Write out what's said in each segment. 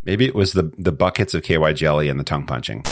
Maybe it was the buckets of KY jelly and the tongue punching.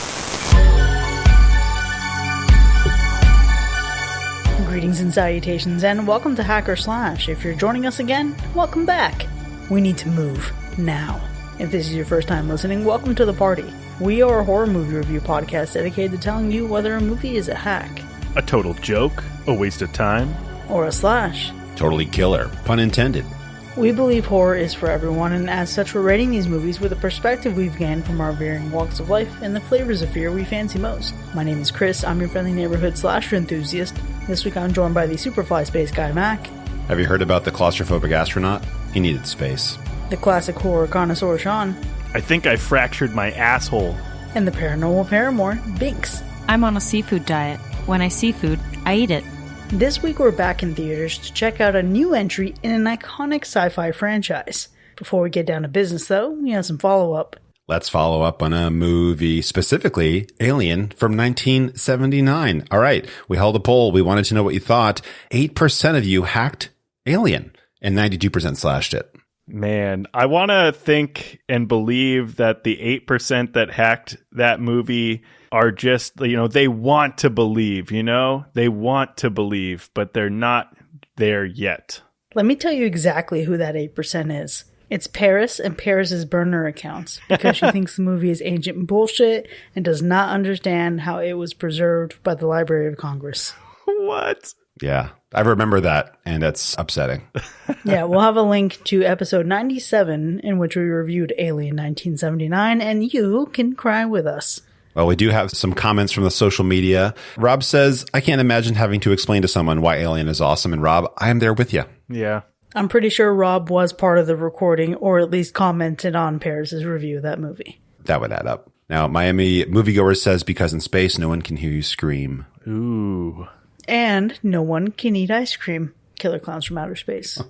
Greetings and salutations, and welcome to Hacker Slash. If you're joining us again, welcome back. We need to move now. If this is your first time listening, welcome to the party. We are a horror movie review podcast dedicated to telling you whether a movie is a hack, a total joke, a waste of time, or a slash. Totally killer, pun intended. We believe horror is for everyone, and as such, we're rating these movies with a perspective we've gained from our varying walks of life and the flavors of fear we fancy most. My name is Chris, I'm your friendly neighborhood slasher enthusiast. This week I'm joined by the Superfly space guy, Mac. Have you heard about the claustrophobic astronaut? He needed space. The classic horror connoisseur, Sean. I think I fractured my asshole. And the paranormal paramour, Binks. I'm on a seafood diet. When I see food, I eat it. This week we're back in theaters to check out a new entry in an iconic sci-fi franchise. Before we get down to business, though, we have some follow-up. Let's follow up on a movie, specifically Alien from 1979. All right, we held a poll. We wanted to know what you thought. 8% of you hacked Alien, and 92% slashed it. Man, I want to think and believe that the 8% that hacked that movie are just, they want to believe, They want to believe, but they're not there yet. Let me tell you exactly who that 8% is. It's Paris and Paris's burner accounts, because she thinks the movie is ancient bullshit and does not understand how it was preserved by the Library of Congress. What? Yeah, I remember that, and it's upsetting. Yeah, we'll have a link to episode 97, in which we reviewed Alien 1979, and you can cry with us. Well, we do have some comments from the social media. Rob says, I can't imagine having to explain to someone why Alien is awesome. And Rob, I am there with you. Yeah. I'm pretty sure Rob was part of the recording, or at least commented on Paris's review of that movie. That would add up. Now, Miami Moviegoer says, because in space, no one can hear you scream. Ooh. And no one can eat ice cream. Killer Clowns from Outer Space.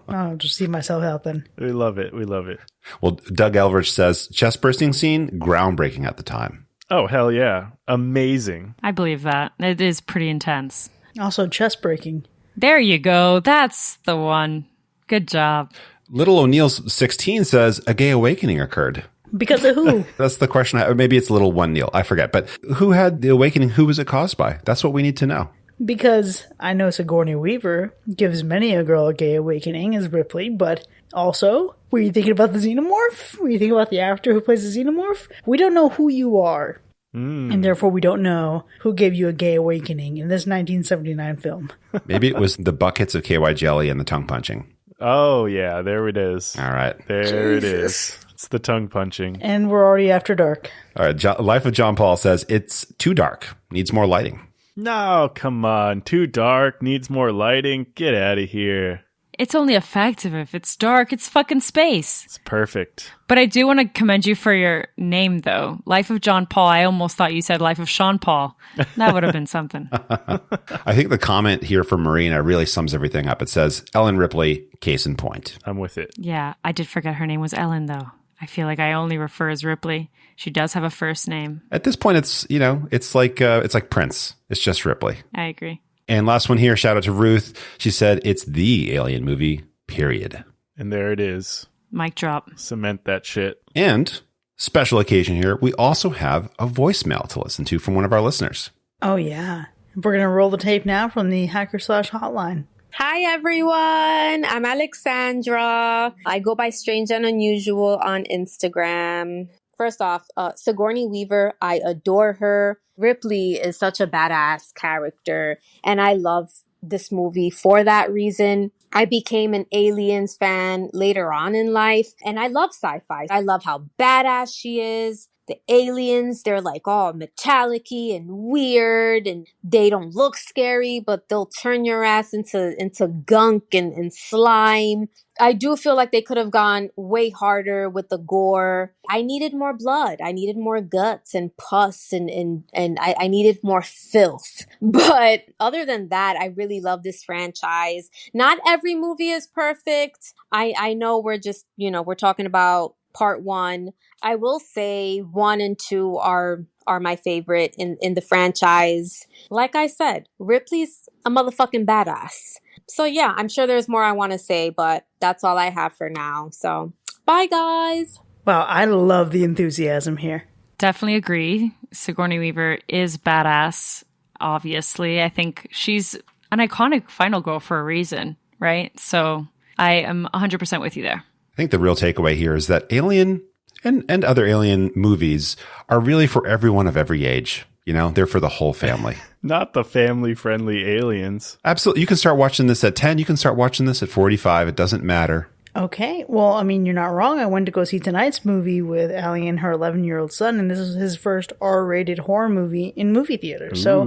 I'll just see myself out then. We love it. We love it. Well, Doug Elrich says, chest bursting scene, groundbreaking at the time. Oh, hell yeah. Amazing. I believe that. It is pretty intense. Also chest breaking. There you go. That's the one. Good job. Little O'Neill 16 says, a gay awakening occurred. Because of who? That's the question. Maybe it's Little One Neil. I forget. But who had the awakening? Who was it caused by? That's what we need to know. Because I know Sigourney Weaver gives many a girl a gay awakening as Ripley, but also, were you thinking about the xenomorph? Were you thinking about the actor who plays the xenomorph? We don't know who you are. And therefore we don't know who gave you a gay awakening in this 1979 film. Maybe it was the buckets of KY jelly and the tongue punching. Oh, yeah. There it is. All right. There it is. It's the tongue punching. And we're already after dark. All right. Life of John Paul says, it's too dark. Needs more lighting. No, come on. Too dark. Needs more lighting. Get out of here. It's only effective if it's dark. It's fucking space. It's perfect. But I do want to commend you for your name, though. Life of John Paul. I almost thought you said Life of Sean Paul. That would have been something. I think the comment here from Marina really sums everything up. It says, Ellen Ripley, case in point. I'm with it. Yeah, I did forget her name was Ellen, though. I feel like I only refer as Ripley. She does have a first name. At this point, it's like Prince. It's just Ripley. I agree. And last one here, shout out to Ruth. She said, it's the Alien movie, period. And there it is. Mic drop. Cement that shit. And special occasion here, we also have a voicemail to listen to from one of our listeners. Oh, yeah. We're going to roll the tape now from the Hacker Slash hotline. Hi, everyone. I'm Alexandra. I go by Strange and Unusual on Instagram. First off, Sigourney Weaver, I adore her. Ripley is such a badass character, and I love this movie for that reason. I became an Aliens fan later on in life, and I love sci-fi. I love how badass she is. The aliens, they're like all metallic-y and weird, and they don't look scary, but they'll turn your ass into gunk and slime. I do feel like they could have gone way harder with the gore. I needed more blood. I needed more guts and pus and I needed more filth. But other than that, I really love this franchise. Not every movie is perfect. I know we're just, we're talking about part one. I will say 1 and 2 are my favorite in the franchise. Like I said, Ripley's a motherfucking badass. So yeah, I'm sure there's more I want to say, but that's all I have for now. So bye, guys. Wow, I love the enthusiasm here. Definitely agree. Sigourney Weaver is badass, obviously. I think she's an iconic final girl for a reason, right? So I am 100% with you there. I think the real takeaway here is that Alien and other Alien movies are really for everyone of every age. You know, they're for the whole family. Not the family-friendly aliens. Absolutely. You can start watching this at 10. You can start watching this at 45. It doesn't matter. Okay, well, I mean, you're not wrong. I went to go see tonight's movie with Allie and her 11-year-old son, and this is his first R-rated horror movie in movie theaters. So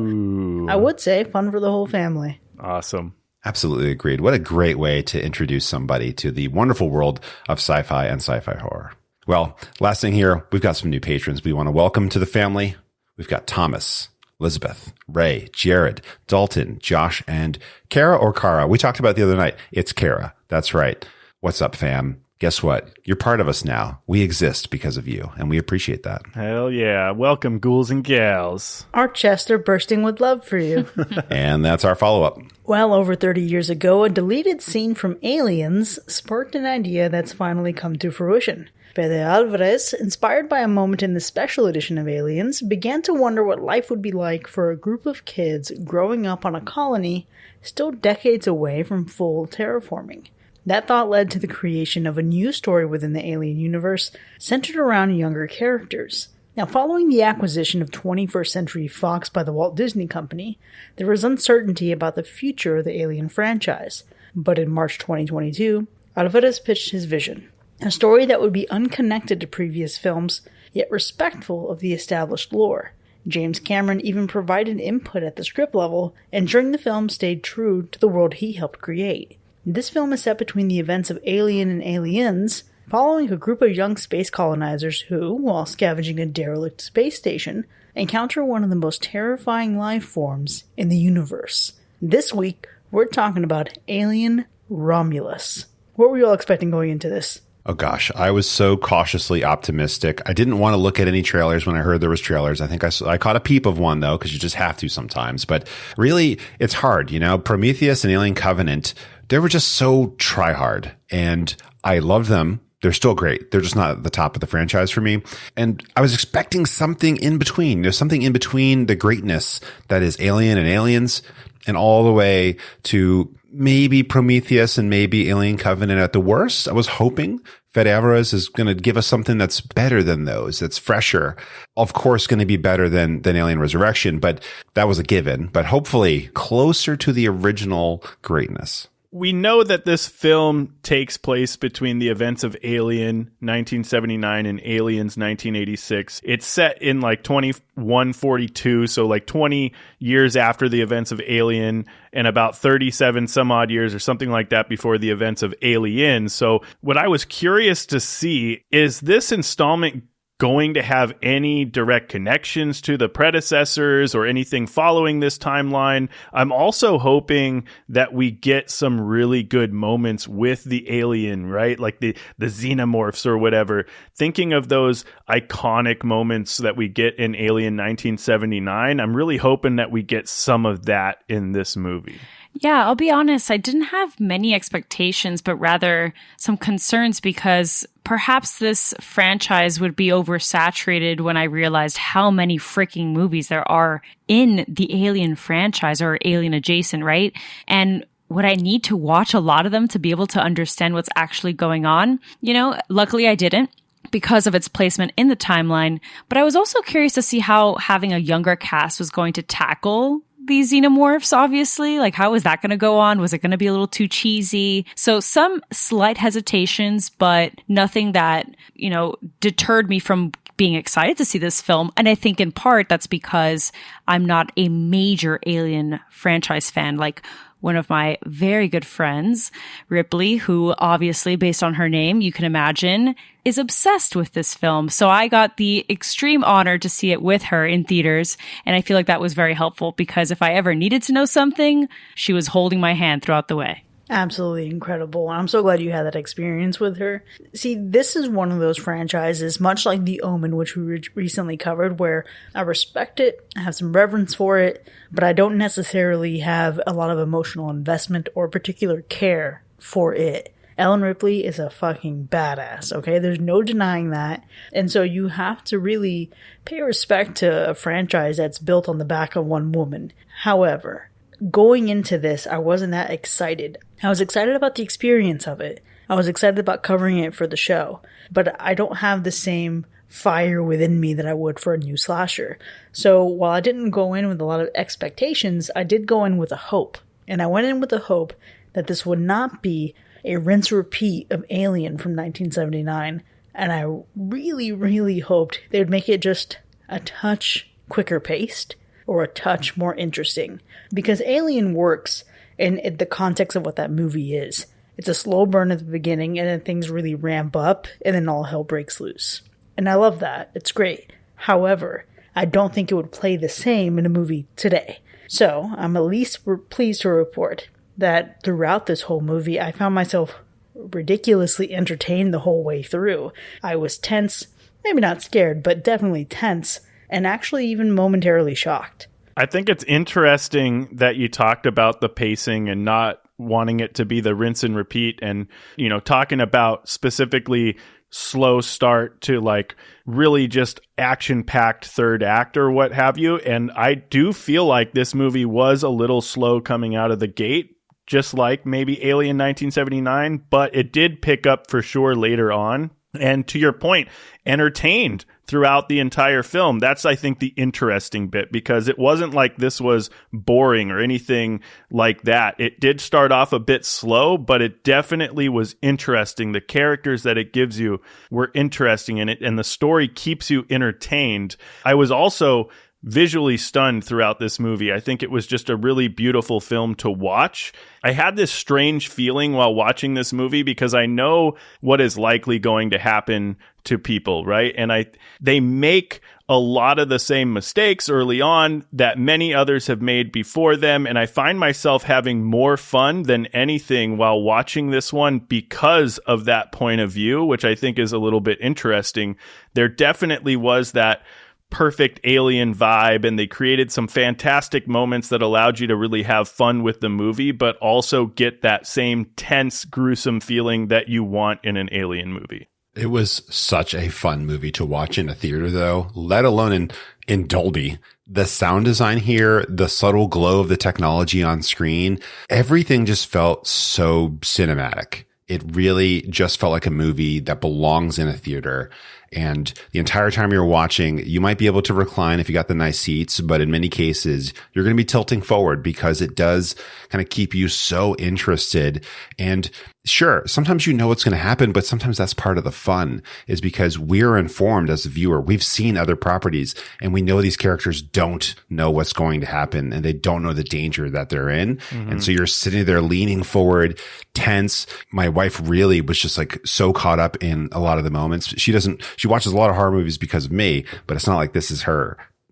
I would say fun for the whole family. Awesome. Absolutely agreed. What a great way to introduce somebody to the wonderful world of sci-fi and sci-fi horror. Well, last thing here, we've got some new patrons we want to welcome to the family. We've got Thomas, Lizabeth, Ray, Jared, Dalton, Josh, and Kara or Kara. We talked about it the other night. It's Kara. That's right. What's up, fam? Guess what? You're part of us now. We exist because of you, and we appreciate that. Hell yeah. Welcome, ghouls and gals. Our chests are bursting with love for you. And that's our follow-up. Well, over 30 years ago, a deleted scene from Aliens sparked an idea that's finally come to fruition. Fede Alvarez, inspired by a moment in the special edition of Aliens, began to wonder what life would be like for a group of kids growing up on a colony still decades away from full terraforming. That thought led to the creation of a new story within the Alien universe centered around younger characters. Now, following the acquisition of 21st Century Fox by the Walt Disney Company, there was uncertainty about the future of the Alien franchise. But in March 2022, Alvarez pitched his vision. A story that would be unconnected to previous films, yet respectful of the established lore. James Cameron even provided input at the script level, and during the film stayed true to the world he helped create. This film is set between the events of Alien and Aliens, following a group of young space colonizers who, while scavenging a derelict space station, encounter one of the most terrifying life forms in the universe. This week, we're talking about Alien Romulus. What were you all expecting going into this? Oh gosh, I was so cautiously optimistic. I didn't want to look at any trailers when I heard there was trailers. I think I caught a peep of one though, because you just have to sometimes. But really, it's hard, you know. Prometheus and Alien Covenant, they were just so try-hard, and I loved them. They're still great. They're just not at the top of the franchise for me. And I was expecting something in between. There's something in between the greatness that is Alien and Aliens, and all the way to maybe Prometheus and maybe Alien Covenant at the worst. I was hoping Fede Alvarez is going to give us something that's better than those, that's fresher. Of course, going to be better than Alien Resurrection, but that was a given. But hopefully closer to the original greatness. We know that this film takes place between the events of Alien 1979 and Aliens 1986. It's set in like 2142, so like 20 years after the events of Alien and about 37 some odd years or something like that before the events of Alien. So what I was curious to see is this installment going to have any direct connections to the predecessors or anything following this timeline. I'm also hoping that we get some really good moments with the alien, right? Like the xenomorphs or whatever. Thinking of those iconic moments that we get in Alien 1979, I'm really hoping that we get some of that in this movie. Yeah, I'll be honest, I didn't have many expectations, but rather some concerns because perhaps this franchise would be oversaturated when I realized how many freaking movies there are in the Alien franchise or Alien adjacent, right? And would I need to watch a lot of them to be able to understand what's actually going on? You know, luckily I didn't, because of its placement in the timeline. But I was also curious to see how having a younger cast was going to tackle these xenomorphs, obviously. Like, how was that going to go on? Was it going to be a little too cheesy? So some slight hesitations, but nothing that, you know, deterred me from being excited to see this film. And I think in part that's because I'm not a major Alien franchise fan. Like, one of my very good friends, Ripley, who obviously, based on her name, you can imagine, is obsessed with this film. So I got the extreme honor to see it with her in theaters. And I feel like that was very helpful because if I ever needed to know something, she was holding my hand throughout the way. Absolutely incredible. And I'm so glad you had that experience with her. See, this is one of those franchises, much like The Omen, which we recently covered, where I respect it, I have some reverence for it, but I don't necessarily have a lot of emotional investment or particular care for it. Ellen Ripley is a fucking badass, okay? There's no denying that. And so you have to really pay respect to a franchise that's built on the back of one woman. However, going into this, I wasn't that excited. I was excited about the experience of it. I was excited about covering it for the show. But I don't have the same fire within me that I would for a new slasher. So while I didn't go in with a lot of expectations, I did go in with a hope. And I went in with the hope that this would not be a rinse repeat of Alien from 1979. And I really, really hoped they would make it just a touch quicker paced or a touch more interesting. Because Alien works in the context of what that movie is. It's a slow burn at the beginning and then things really ramp up and then all hell breaks loose. And I love that. It's great. However, I don't think it would play the same in a movie today. So I'm at least pleased to report that throughout this whole movie, I found myself ridiculously entertained the whole way through. I was tense, maybe not scared, but definitely tense, and actually even momentarily shocked. I think it's interesting that you talked about the pacing and not wanting it to be the rinse and repeat, and, you know, talking about specifically slow start to like really just action-packed third act or what have you. And I do feel like this movie was a little slow coming out of the gate, just like maybe Alien 1979, but it did pick up for sure later on. And to your point, entertained throughout the entire film. That's, I think, the interesting bit, because it wasn't like this was boring or anything like that. It did start off a bit slow, but it definitely was interesting. The characters that it gives you were interesting in it, and the story keeps you entertained. I was also visually stunned throughout this movie. I think it was just a really beautiful film to watch. I had this strange feeling while watching this movie because I know what is likely going to happen to people, right? And they make a lot of the same mistakes early on that many others have made before them. And I find myself having more fun than anything while watching this one because of that point of view, which I think is a little bit interesting. There definitely was that perfect alien vibe, and they created some fantastic moments that allowed you to really have fun with the movie, but also get that same tense, gruesome feeling that you want in an alien movie. It was such a fun movie to watch in a theater, though, let alone in Dolby. The sound design here, the subtle glow of the technology on screen, everything just felt so cinematic. It really just felt like a movie that belongs in a theater. And the entire time you're watching, you might be able to recline if you got the nice seats, but in many cases, you're going to be tilting forward because it does kind of keep you so interested. And sure, sometimes you know what's going to happen, but sometimes that's part of the fun, is because we're informed as a viewer. We've seen other properties and we know these characters don't know what's going to happen and they don't know the danger that they're in. Mm-hmm. And so you're sitting there leaning forward, tense. My wife really was just like so caught up in a lot of the moments. She watches a lot of horror movies because of me, but it's not like this is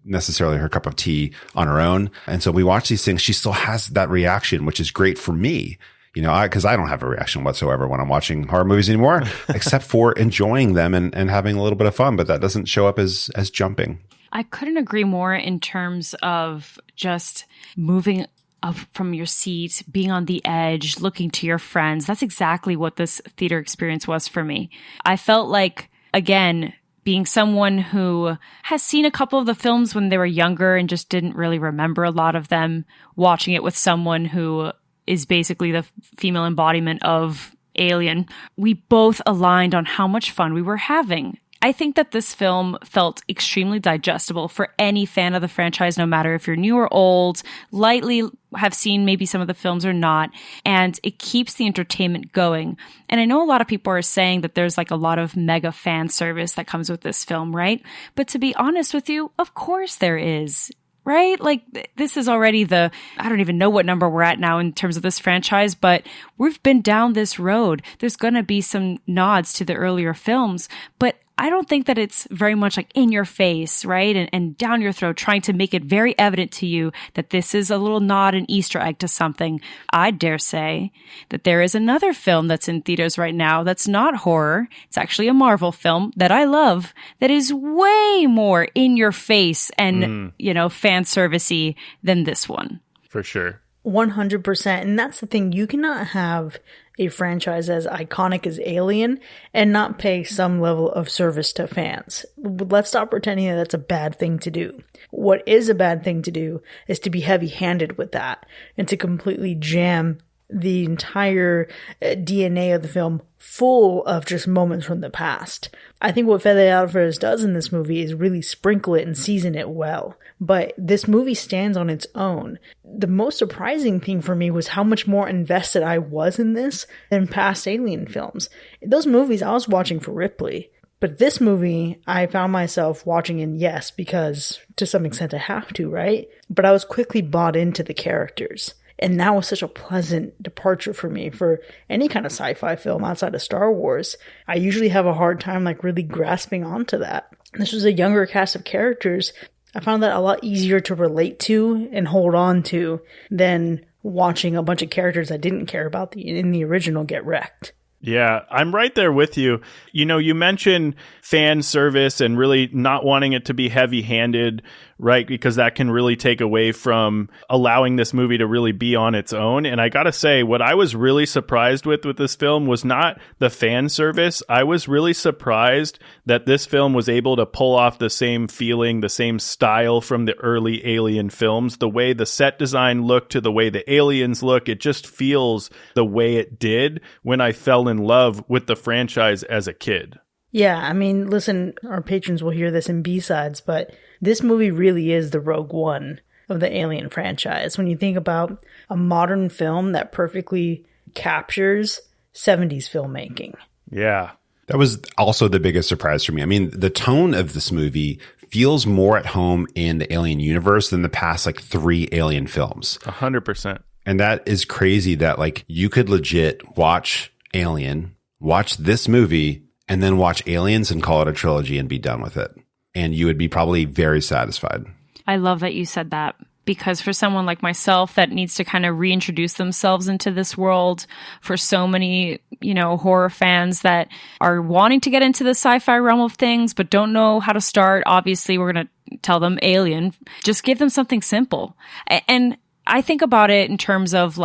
necessarily her cup of tea on her own. And so we watch these things. She still has that reaction, which is great for me. You know, because I don't have a reaction whatsoever when I'm watching horror movies anymore, except for enjoying them and having a little bit of fun. But that doesn't show up as jumping. I couldn't agree more in terms of just moving up from your seat, being on the edge, looking to your friends. That's exactly what this theater experience was for me. I felt like, again, being someone who has seen a couple of the films when they were younger and just didn't really remember a lot of them, watching it with someone who is basically the female embodiment of Alien, we both aligned on how much fun we were having. I think that this film felt extremely digestible for any fan of the franchise, no matter if you're new or old, lightly have seen maybe some of the films or not, and it keeps the entertainment going. And I know a lot of people are saying that there's like a lot of mega fan service that comes with this film, right? But to be honest with you, of course there is. Right? Like, this is already I don't even know what number we're at now in terms of this franchise, but we've been down this road. There's going to be some nods to the earlier films, but I don't think that it's very much like in your face, right? And down your throat, trying to make it very evident to you that this is a little nod, an Easter egg to something. I dare say that there is another film that's in theaters right now that's not horror. It's actually a Marvel film that I love that is way more in your face and, fan servicey than this one. For sure. 100%. And that's the thing. You cannot have a franchise as iconic as Alien and not pay some level of service to fans. Let's stop pretending that that's a bad thing to do. What is a bad thing to do is to be heavy-handed with that and to completely jam the entire DNA of the film full of just moments from the past. I think what Fede Alvarez does in this movie is really sprinkle it and season it well. But this movie stands on its own. The most surprising thing for me was how much more invested I was in this than past Alien films. Those movies I was watching for Ripley. But this movie, I found myself watching in, yes, because to some extent I have to, right? But I was quickly bought into the characters. And that was such a pleasant departure for me for any kind of sci-fi film outside of Star Wars. I usually have a hard time really grasping onto that. This was a younger cast of characters. I found that a lot easier to relate to and hold on to than watching a bunch of characters I didn't care about in the original get wrecked. Yeah, I'm right there with you. You know, you mentioned fan service and really not wanting it to be heavy-handed, right? Because that can really take away from allowing this movie to really be on its own. And I gotta say, what I was really surprised with this film was not the fan service. I was really surprised that this film was able to pull off the same feeling, the same style from the early Alien films. The way the set design looked to the way the aliens look, it just feels the way it did when I fell in love with the franchise as a kid. Yeah, I mean, listen, our patrons will hear this in B-sides, but this movie really is the Rogue One of the Alien franchise. When you think about a modern film that perfectly captures 70s filmmaking. Yeah. That was also the biggest surprise for me. I mean, the tone of this movie feels more at home in the Alien universe than the past 3 Alien films. 100%. And that is crazy that you could legit watch Alien, watch this movie, and then watch Aliens and call it a trilogy and be done with it. And you would be probably very satisfied. I love that you said that, because for someone like myself that needs to kind of reintroduce themselves into this world, for so many, horror fans that are wanting to get into the sci-fi realm of things but don't know how to start, obviously we're going to tell them Alien. Just give them something simple. And I think about it in terms of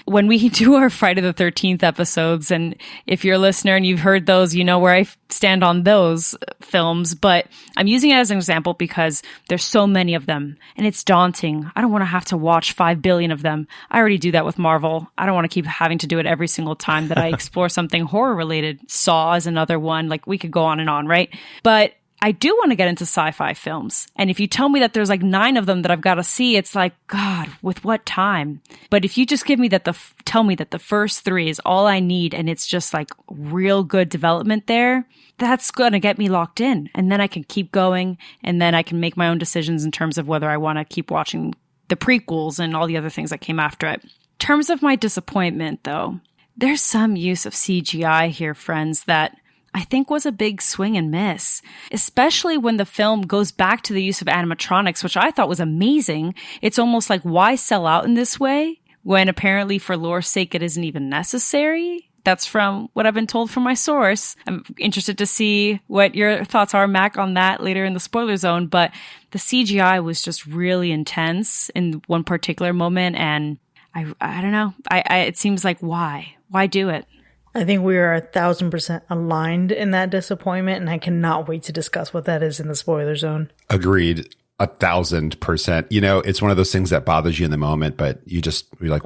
when we do our Friday the 13th episodes, and if you're a listener and you've heard those, you know where I stand on those films, but I'm using it as an example because there's so many of them and it's daunting. I don't want to have to watch 5 billion of them. I already do that with Marvel. I don't want to keep having to do it every single time that I explore something horror related. Saw is another one. We could go on and on, right? But I do want to get into sci-fi films. And if you tell me that there's 9 of them that I've got to see, it's God, with what time? But if you just give me tell me that the first 3 is all I need and it's just real good development there, that's going to get me locked in. And then I can keep going and then I can make my own decisions in terms of whether I want to keep watching the prequels and all the other things that came after it. In terms of my disappointment, though, there's some use of CGI here, friends, that I think was a big swing and miss, especially when the film goes back to the use of animatronics, which I thought was amazing. It's almost why sell out in this way when apparently for lore's sake it isn't even necessary? That's from what I've been told from my source. I'm interested to see what your thoughts are, Mac, on that later in the spoiler zone. But the CGI was just really intense in one particular moment. And I don't know. It seems why? Why do it? I think we are 1,000% aligned in that disappointment, and I cannot wait to discuss what that is in the spoiler zone. Agreed. 1,000%. It's one of those things that bothers you in the moment, but you're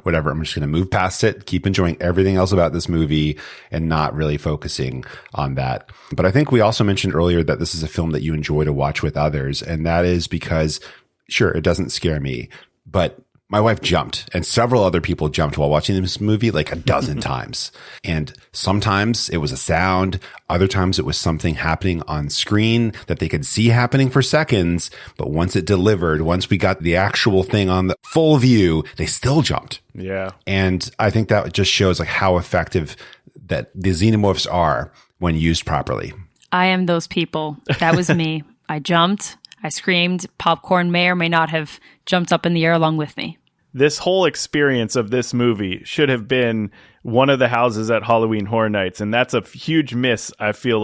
whatever, I'm just going to move past it, keep enjoying everything else about this movie and not really focusing on that. But I think we also mentioned earlier that this is a film that you enjoy to watch with others. And that is because, sure, it doesn't scare me, but my wife jumped and several other people jumped while watching this movie a dozen times. And sometimes it was a sound. Other times it was something happening on screen that they could see happening for seconds. But once it delivered, once we got the actual thing on the full view, they still jumped. Yeah. And I think that just shows how effective that the xenomorphs are when used properly. I am those people. That was me. I jumped. I screamed. Popcorn may or may not have jumped up in the air along with me. This whole experience of this movie should have been one of the houses at Halloween Horror Nights. And that's a huge miss, I feel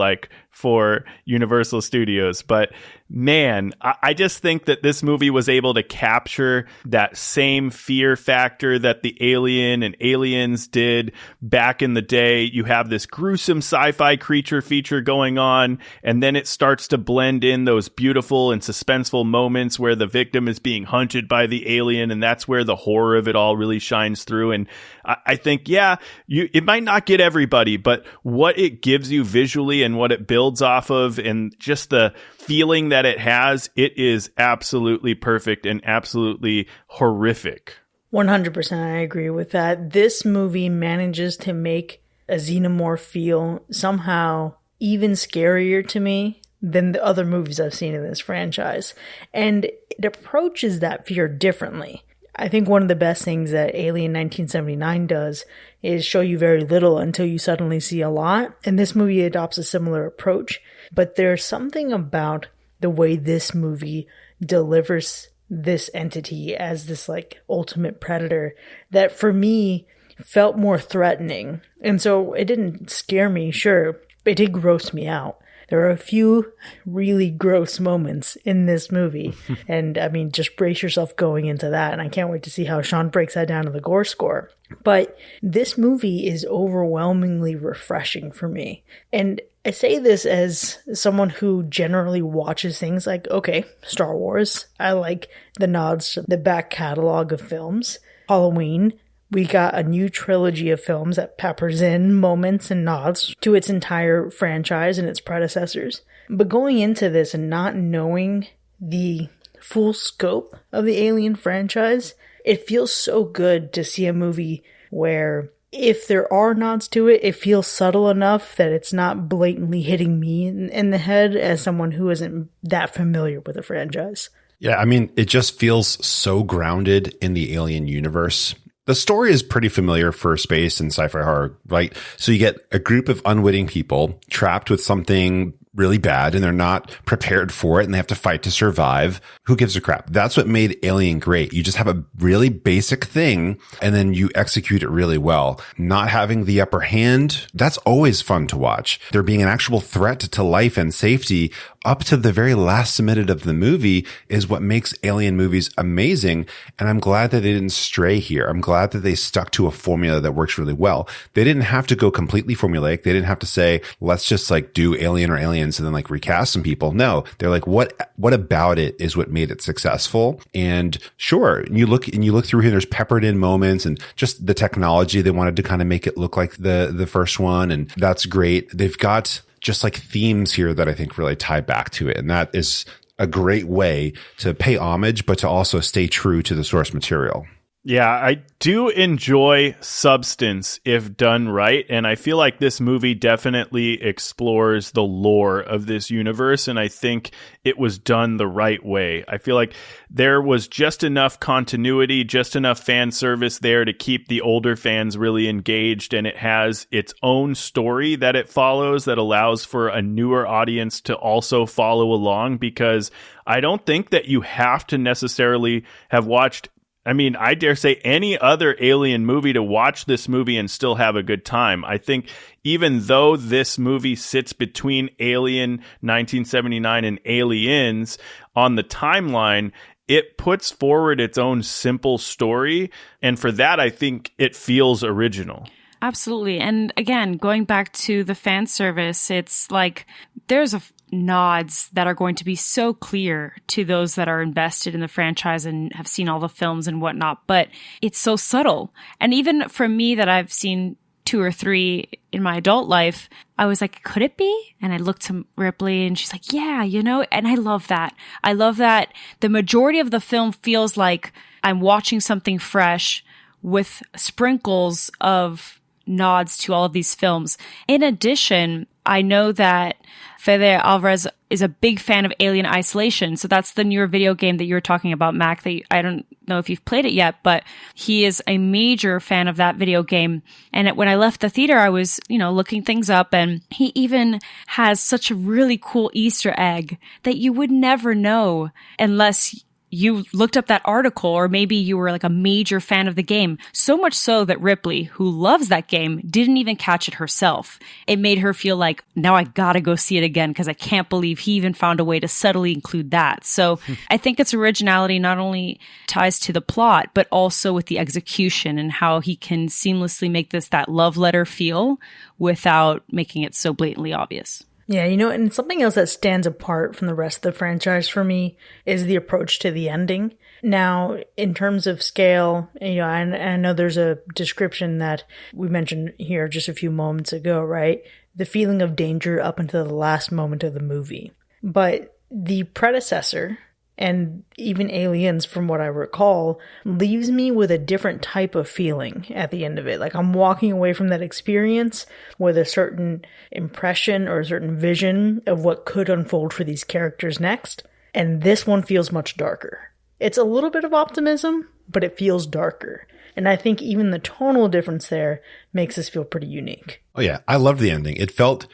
for Universal Studios. But man, I just think that this movie was able to capture that same fear factor that the Alien and Aliens did back in the day. You have this gruesome sci-fi creature feature going on, and then it starts to blend in those beautiful and suspenseful moments where the victim is being hunted by the alien, and that's where the horror of it all really shines through. And I think, it might not get everybody, but what it gives you visually and what it builds off of, and just the feeling that it has, it is absolutely perfect and absolutely horrific. 100% I agree with that. This movie manages to make a xenomorph feel somehow even scarier to me than the other movies I've seen in this franchise. And it approaches that fear differently. I think one of the best things that Alien 1979 does is show you very little until you suddenly see a lot. And this movie adopts a similar approach. But there's something about the way this movie delivers this entity as this like ultimate predator that for me felt more threatening. And so it didn't scare me, sure, but it did gross me out. There are a few really gross moments in this movie. And I mean, just brace yourself going into that. And I can't wait to see how Sean breaks that down to the gore score. But this movie is overwhelmingly refreshing for me. And I say this as someone who generally watches things like, okay, Star Wars. I like the nods to the back catalog of films. Halloween. We got a new trilogy of films that peppers in moments and nods to its entire franchise and its predecessors. But going into this and not knowing the full scope of the Alien franchise, it feels so good to see a movie where if there are nods to it, it feels subtle enough that it's not blatantly hitting me in the head as someone who isn't that familiar with the franchise. Yeah, I mean, it just feels so grounded in the Alien universe. The story is pretty familiar for space and sci-fi horror, right? So you get a group of unwitting people trapped with something really bad and they're not prepared for it and they have to fight to survive. Who gives a crap? That's what made Alien great. You just have a really basic thing and then you execute it really well. Not having the upper hand, that's always fun to watch. There being an actual threat to life and safety up to the very last minute of the movie is what makes Alien movies amazing. And I'm glad that they didn't stray here. I'm glad that they stuck to a formula that works really well. They didn't have to go completely formulaic. They didn't have to say, let's just like do Alien or Aliens and then like recast some people. No, they're like, what about it is what made it successful? And sure, you look through here, there's peppered in moments and just the technology. They wanted to kind of make it look like the first one. And that's great. They've got just like themes here that I think really tie back to it. And that is a great way to pay homage, but to also stay true to the source material. Yeah, I do enjoy substance if done right, and I feel like this movie definitely explores the lore of this universe, and I think it was done the right way. I feel like there was just enough continuity, just enough fan service there to keep the older fans really engaged, and it has its own story that it follows that allows for a newer audience to also follow along, because I don't think that you have to necessarily have watched, I mean, I dare say any other Alien movie to watch this movie and still have a good time. I think even though this movie sits between Alien 1979 and Aliens on the timeline, it puts forward its own simple story. And for that, I think it feels original. Absolutely. And again, going back to the fan service, it's like there's nods that are going to be so clear to those that are invested in the franchise and have seen all the films and whatnot, but it's so subtle. And even for me that I've seen 2 or 3 in my adult life, I was like, could it be? And I looked to Ripley and she's like, yeah, you know, and I love that. I love that the majority of the film feels like I'm watching something fresh with sprinkles of nods to all of these films. In addition, I know that Fede Alvarez is a big fan of Alien Isolation. So that's the newer video game that you were talking about, Mac, that I don't know if you've played it yet, but he is a major fan of that video game. And when I left the theater, I was, looking things up, and he even has such a really cool Easter egg that you would never know unless you looked up that article, or maybe you were like a major fan of the game, so much so that Ripley, who loves that game, didn't even catch it herself. It made her feel like, now I gotta go see it again because I can't believe he even found a way to subtly include that. So I think its originality not only ties to the plot, but also with the execution and how he can seamlessly make this that love letter feel without making it so blatantly obvious. Yeah, and something else that stands apart from the rest of the franchise for me is the approach to the ending. Now, in terms of scale, I know there's a description that we mentioned here just a few moments ago, right? The feeling of danger up until the last moment of the movie. But the predecessor, and even Aliens, from what I recall, leaves me with a different type of feeling at the end of it. Like I'm walking away from that experience with a certain impression or a certain vision of what could unfold for these characters next. And this one feels much darker. It's a little bit of optimism, but it feels darker. And I think even the tonal difference there makes this feel pretty unique. Oh yeah, I loved the ending. It felt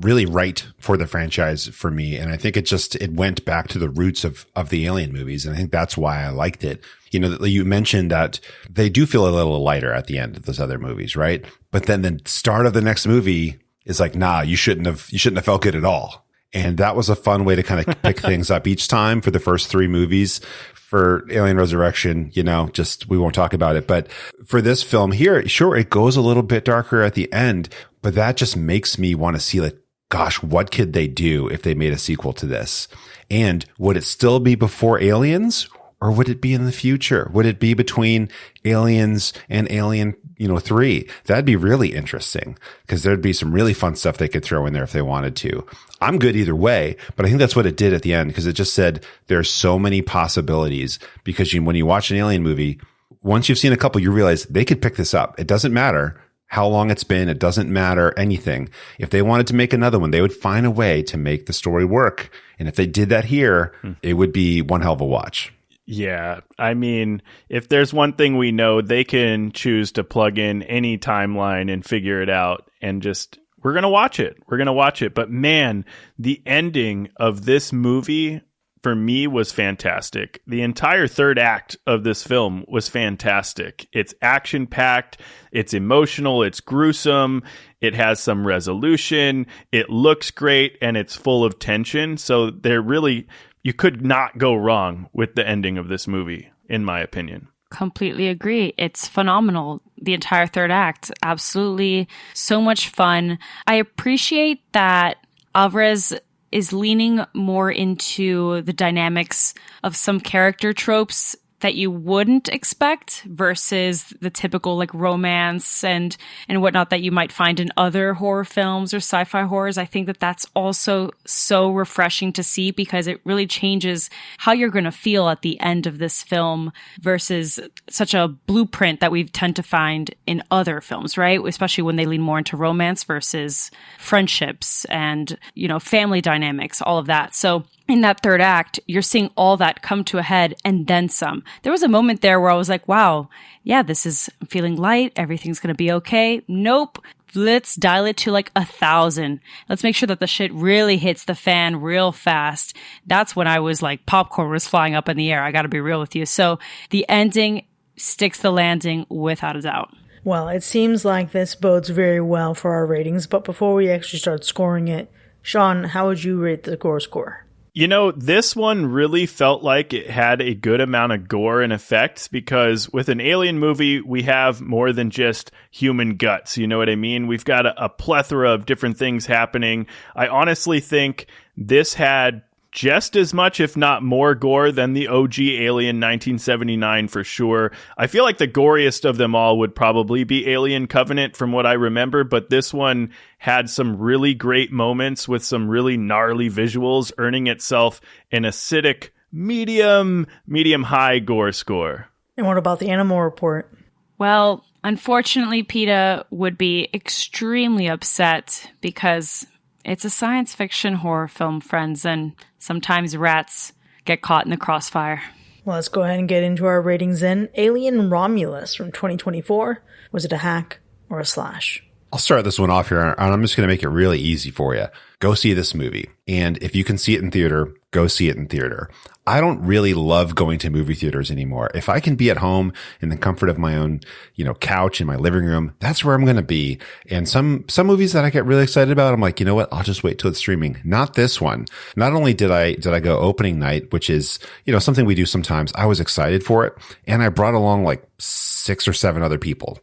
really right for the franchise for me. And I think it went back to the roots of the Alien movies. And I think that's why I liked it. You mentioned that they do feel a little lighter at the end of those other movies, right? But then the start of the next movie is like, nah, you shouldn't have felt good at all. And that was a fun way to kind of pick things up each time for the first three movies. For Alien Resurrection, we won't talk about it. But for this film here, sure, it goes a little bit darker at the end, but that just makes me want to see, like, gosh, what could they do if they made a sequel to this? And would it still be before Aliens, or would it be in the future? Would it be between Aliens and Alien, 3? That'd be really interesting because there'd be some really fun stuff they could throw in there if they wanted to. I'm good either way, but I think that's what it did at the end because it just said there's so many possibilities because when you watch an Alien movie, once you've seen a couple, you realize they could pick this up. It doesn't matter how long it's been. It doesn't matter anything. If they wanted to make another one, they would find a way to make the story work. And if they did that here, it would be one hell of a watch. Yeah, I mean, if there's one thing we know, they can choose to plug in any timeline and figure it out and we're going to watch it. We're going to watch it. But man, the ending of this movie for me was fantastic. The entire third act of this film was fantastic. It's action-packed, it's emotional, it's gruesome, it has some resolution, it looks great, and it's full of tension. So you could not go wrong with the ending of this movie, in my opinion. Completely agree. It's phenomenal. The entire third act. Absolutely so much fun. I appreciate that Alvarez is leaning more into the dynamics of some character tropes that you wouldn't expect versus the typical like romance and whatnot that you might find in other horror films or sci-fi horrors. I think that that's also so refreshing to see because it really changes how you're going to feel at the end of this film versus such a blueprint that we tend to find in other films, right? Especially when they lean more into romance versus friendships and, family dynamics, all of that. So in that third act, you're seeing all that come to a head and then some. There was a moment there where I was like, wow, yeah, I'm feeling light. Everything's going to be okay. Nope. Let's dial it to like 1,000. Let's make sure that the shit really hits the fan real fast. That's when I was like, popcorn was flying up in the air. I got to be real with you. So the ending sticks the landing without a doubt. Well, it seems like this bodes very well for our ratings. But before we actually start scoring it, Sean, how would you rate the gore score? This one really felt like it had a good amount of gore and effects because with an Alien movie, we have more than just human guts. You know what I mean? We've got a plethora of different things happening. I honestly think this had just as much, if not more, gore than the OG Alien 1979 for sure. I feel like the goriest of them all would probably be Alien Covenant from what I remember, but this one had some really great moments with some really gnarly visuals, earning itself an acidic medium high gore score. And what about the Animal Report? Well, unfortunately, PETA would be extremely upset because it's a science fiction horror film, friends, and sometimes rats get caught in the crossfire. Well, let's go ahead and get into our ratings then. Alien Romulus from 2024. Was it a hack or a slash? I'll start this one off here, and I'm just going to make it really easy for you. Go see this movie. And if you can see it in theater, go see it in theater. I don't really love going to movie theaters anymore. If I can be at home in the comfort of my own, couch in my living room, that's where I'm going to be. And some movies that I get really excited about, I'm like, you know what? I'll just wait till it's streaming. Not this one. Not only did I go opening night, which is, something we do sometimes. I was excited for it. And I brought along like 6 or 7 other people.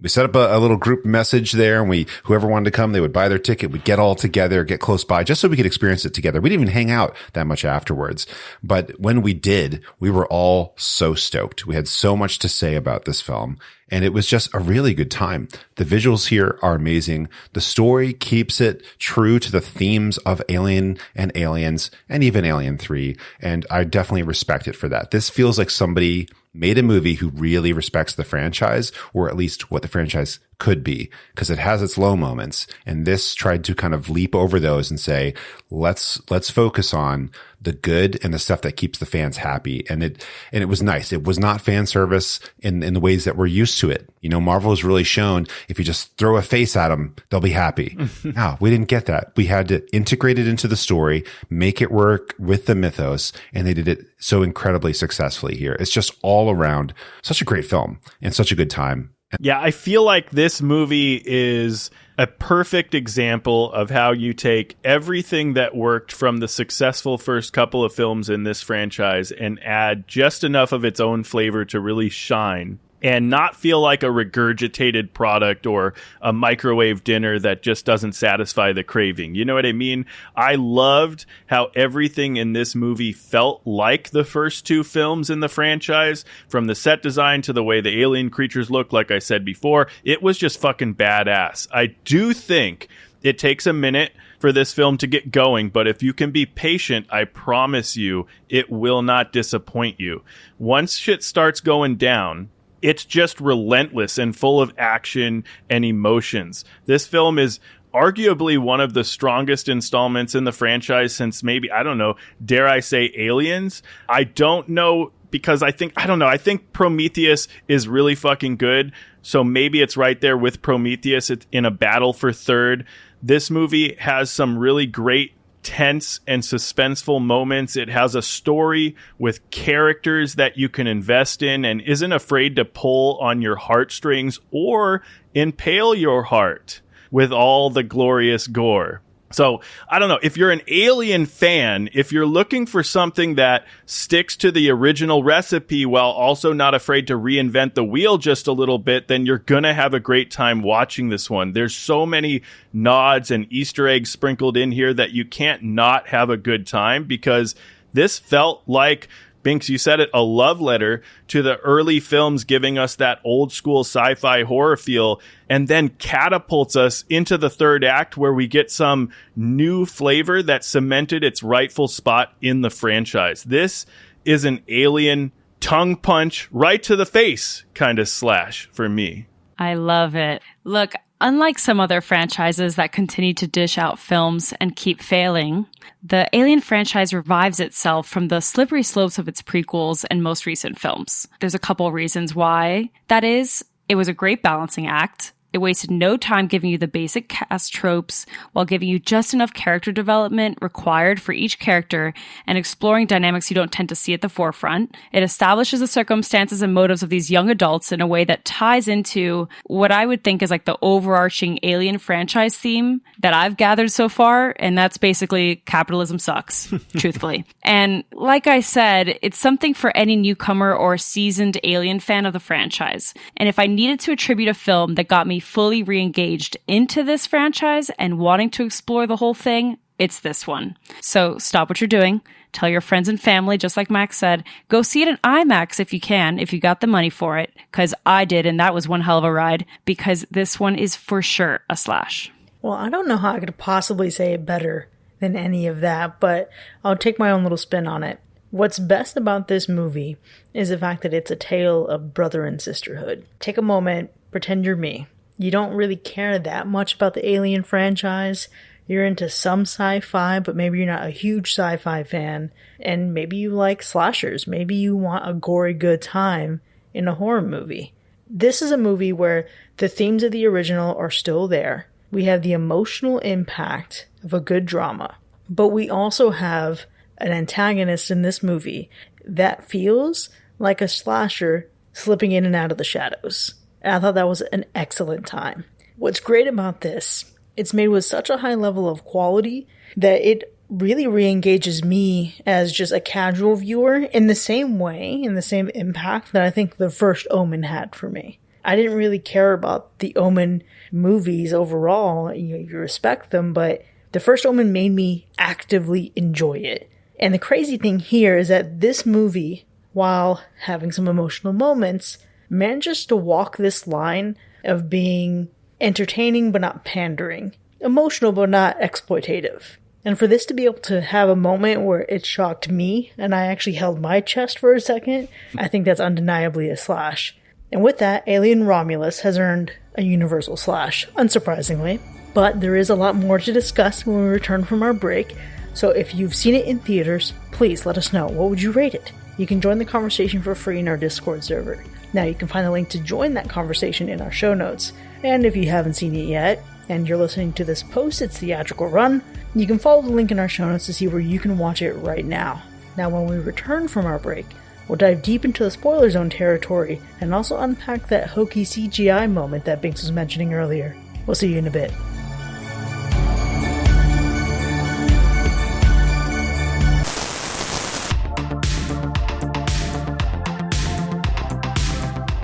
We set up a little group message there, and whoever wanted to come, they would buy their ticket. We'd get all together, get close by, just so we could experience it together. We didn't even hang out that much afterwards. But when we did, we were all so stoked. We had so much to say about this film, and it was just a really good time. The visuals here are amazing. The story keeps it true to the themes of Alien and Aliens, and even Alien 3, and I definitely respect it for that. This feels like somebody made a movie who really respects the franchise, or at least what the franchise could be, because it has its low moments. And this tried to kind of leap over those and say, let's focus on the good and the stuff that keeps the fans happy. And it was nice. It was not fan service in the ways that we're used to it. Marvel has really shown if you just throw a face at them, they'll be happy. No, we didn't get that. We had to integrate it into the story, make it work with the mythos, and they did it so incredibly successfully here. It's just all around such a great film and such a good time. Yeah, I feel like this movie is a perfect example of how you take everything that worked from the successful first couple of films in this franchise and add just enough of its own flavor to really shine and not feel like a regurgitated product or a microwave dinner that just doesn't satisfy the craving. You know what I mean? I loved how everything in this movie felt like the first 2 films in the franchise, from the set design to the way the alien creatures look. Like I said before, it was just fucking badass. I do think it takes a minute for this film to get going, but if you can be patient, I promise you, it will not disappoint you. Once shit starts going down, it's just relentless and full of action and emotions. This film is arguably one of the strongest installments in the franchise since maybe, I don't know, dare I say Aliens? I don't know, because I think Prometheus is really fucking good. So maybe it's right there with Prometheus in a battle for third. This movie has some really great tense and suspenseful moments. It has a story with characters that you can invest in and isn't afraid to pull on your heartstrings or impale your heart with all the glorious gore. So, I don't know, if you're an Alien fan, if you're looking for something that sticks to the original recipe while also not afraid to reinvent the wheel just a little bit, then you're gonna have a great time watching this one. There's so many nods and Easter eggs sprinkled in here that you can't not have a good time, because this felt like, Binks, you said it, a love letter to the early films, giving us that old school sci-fi horror feel, and then catapults us into the third act where we get some new flavor that cemented its rightful spot in the franchise. This is an Alien tongue punch right to the face kind of slash for me. I love it. Look, unlike some other franchises that continue to dish out films and keep failing, the Alien franchise revives itself from the slippery slopes of its prequels and most recent films. There's a couple reasons why. That is, it was a great balancing act. It wasted no time giving you the basic cast tropes while giving you just enough character development required for each character and exploring dynamics you don't tend to see at the forefront. It establishes the circumstances and motives of these young adults in a way that ties into what I would think is like the overarching Alien franchise theme that I've gathered so far, and that's basically capitalism sucks, truthfully. And like I said, it's something for any newcomer or seasoned Alien fan of the franchise. And if I needed to attribute a film that got me fully re-engaged into this franchise and wanting to explore the whole thing, it's this one. So stop what you're doing. Tell your friends and family, just like Max said. Go see it in IMAX if you can, if you got the money for it. Because I did, and that was one hell of a ride. Because this one is for sure a slash. Well, I don't know how I could possibly say it better than any of that, but I'll take my own little spin on it. What's best about this movie is the fact that it's a tale of brother and sisterhood. Take a moment, pretend you're me. You don't really care that much about the Alien franchise. You're into some sci-fi, but maybe you're not a huge sci-fi fan. And maybe you like slashers. Maybe you want a gory good time in a horror movie. This is a movie where the themes of the original are still there. We have the emotional impact of a good drama, but we also have an antagonist in this movie that feels like a slasher slipping in and out of the shadows. And I thought that was an excellent time. What's great about this, it's made with such a high level of quality that it really re-engages me as just a casual viewer in the same way, in the same impact that I think the first Omen had for me. I didn't really care about the Omen movies overall. You respect them, but the first Omen made me actively enjoy it. And the crazy thing here is that this movie, while having some emotional moments, manages to walk this line of being entertaining but not pandering, emotional but not exploitative. And for this to be able to have a moment where it shocked me and I actually held my chest for a second, I think that's undeniably a slash. And with that, Alien Romulus has earned a universal slash, unsurprisingly. But there is a lot more to discuss when we return from our break, so if you've seen it in theaters, please let us know. What would you rate it? You can join the conversation for free in our Discord server. Now you can find the link to join that conversation in our show notes. And if you haven't seen it yet, and you're listening to this post its theatrical run, you can follow the link in our show notes to see where you can watch it right now. Now when we return from our break, we'll dive deep into the spoiler zone territory and also unpack that hokey CGI moment that Binks was mentioning earlier. We'll see you in a bit.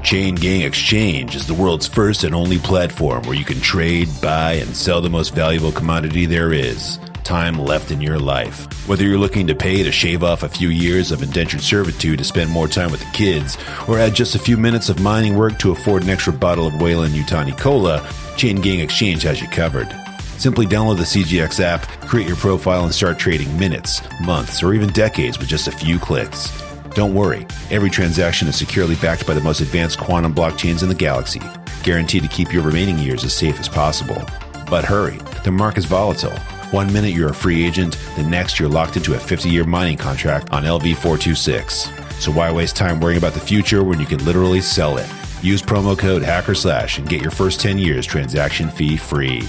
Chain Gang Exchange is the world's first and only platform where you can trade, buy, and sell the most valuable commodity there is, time left in your life. Whether you're looking to pay to shave off a few years of indentured servitude to spend more time with the kids, or add just a few minutes of mining work to afford an extra bottle of Wayland Yutani Cola, Chain Gang Exchange has you covered. Simply download the CGX app, create your profile, and start trading minutes, months, or even decades with just a few clicks. Don't worry, every transaction is securely backed by the most advanced quantum blockchains in the galaxy, guaranteed to keep your remaining years as safe as possible. But hurry, the market is volatile. 1 minute you're a free agent, the next you're locked into a 50-year mining contract on LV426. So why waste time worrying about the future when you can literally sell it? Use promo code HackerSlash and get your first 10 years transaction fee free.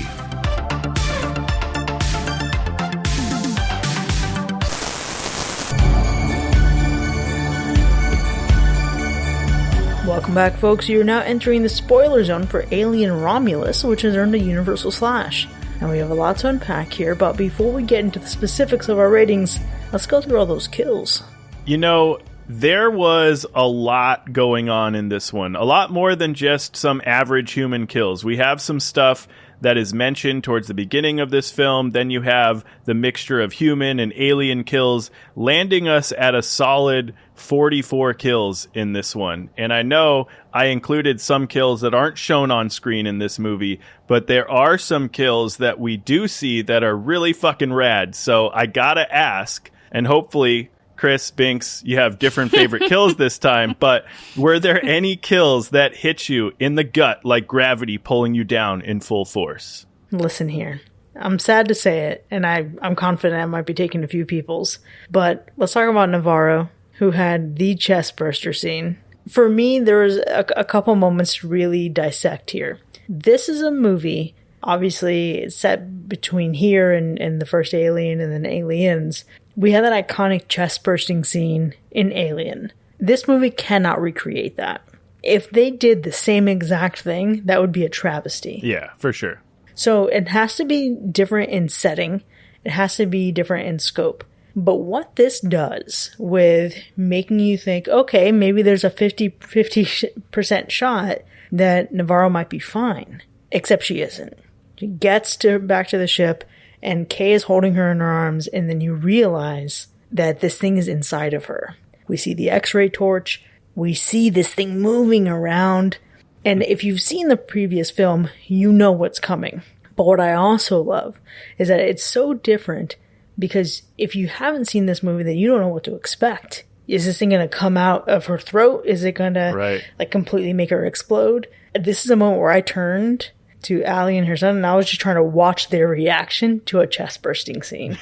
Welcome back, folks. You're now entering the spoiler zone for Alien Romulus, which has earned a universal slash. And we have a lot to unpack here, but before we get into the specifics of our ratings, let's go through all those kills. You know, there was a lot going on in this one. A lot more than just some average human kills. We have some stuff that is mentioned towards the beginning of this film. Then you have the mixture of human and alien kills, landing us at a solid 44 kills in this one. And I know I included some kills that aren't shown on screen in this movie, but there are some kills that we do see that are really fucking rad. So I gotta ask, and hopefully Chris, Binks, you have different favorite kills this time, but were there any kills that hit you in the gut like gravity pulling you down in full force? Listen here. I'm sad to say it, and I'm confident I might be taking a few people's, but let's talk about Navarro, who had the chest burster scene. For me, there was a couple moments to really dissect here. This is a movie, obviously, it's set between here and the first Alien and then Aliens. We had that iconic chest-bursting scene in Alien. This movie cannot recreate that. If they did the same exact thing, that would be a travesty. Yeah, for sure. So it has to be different in setting. It has to be different in scope. But what this does with making you think, okay, maybe there's a 50% shot that Navarro might be fine. Except she isn't. She gets back to the ship, and Kay is holding her in her arms, and then you realize that this thing is inside of her. We see the X-ray torch. We see this thing moving around. And if you've seen the previous film, you know what's coming. But what I also love is that it's so different, because if you haven't seen this movie, then you don't know what to expect. Is this thing going to come out of her throat? Is it going to completely make her explode? This is a moment where I turned to Allie and her son, and I was just trying to watch their reaction to a chest bursting scene.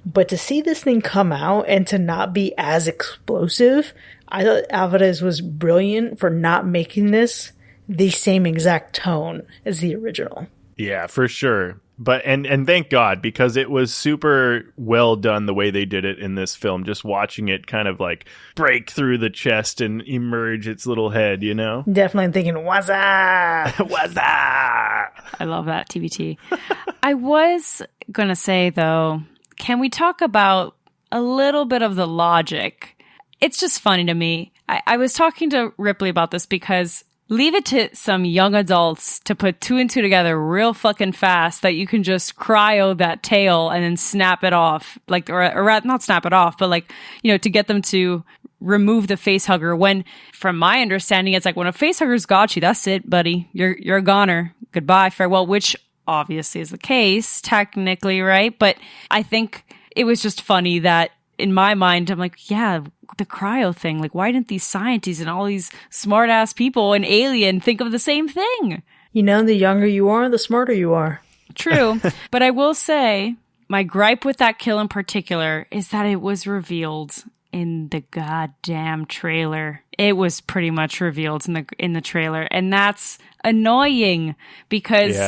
But to see this thing come out and to not be as explosive, I thought Alvarez was brilliant for not making this the same exact tone as the original. Yeah, for sure. But and thank God, because it was super well done the way they did it in this film. Just watching it kind of like break through the chest and emerge its little head, you know? Definitely thinking, what's up? What's that? I love that, TBT. I was going to say, though, can we talk about a little bit of the logic? It's just funny to me. I was talking to Ripley about this because leave it to some young adults to put two and two together real fucking fast that you can just cryo that tail and then snap it off. Like, or not snap it off, but like, you know, to get them to remove the face hugger. When, from my understanding, it's like when a face hugger's got you, that's it, buddy. You're a goner. Goodbye, farewell, which obviously is the case, technically, right? But I think it was just funny that in my mind, I'm like, yeah, the cryo thing. Like, why didn't these scientists and all these smart ass people in Alien think of the same thing? You know, the younger you are, the smarter you are. True. But I will say, my gripe with that kill in particular is that it was revealed in the goddamn trailer. It was pretty much revealed in the trailer. And that's annoying because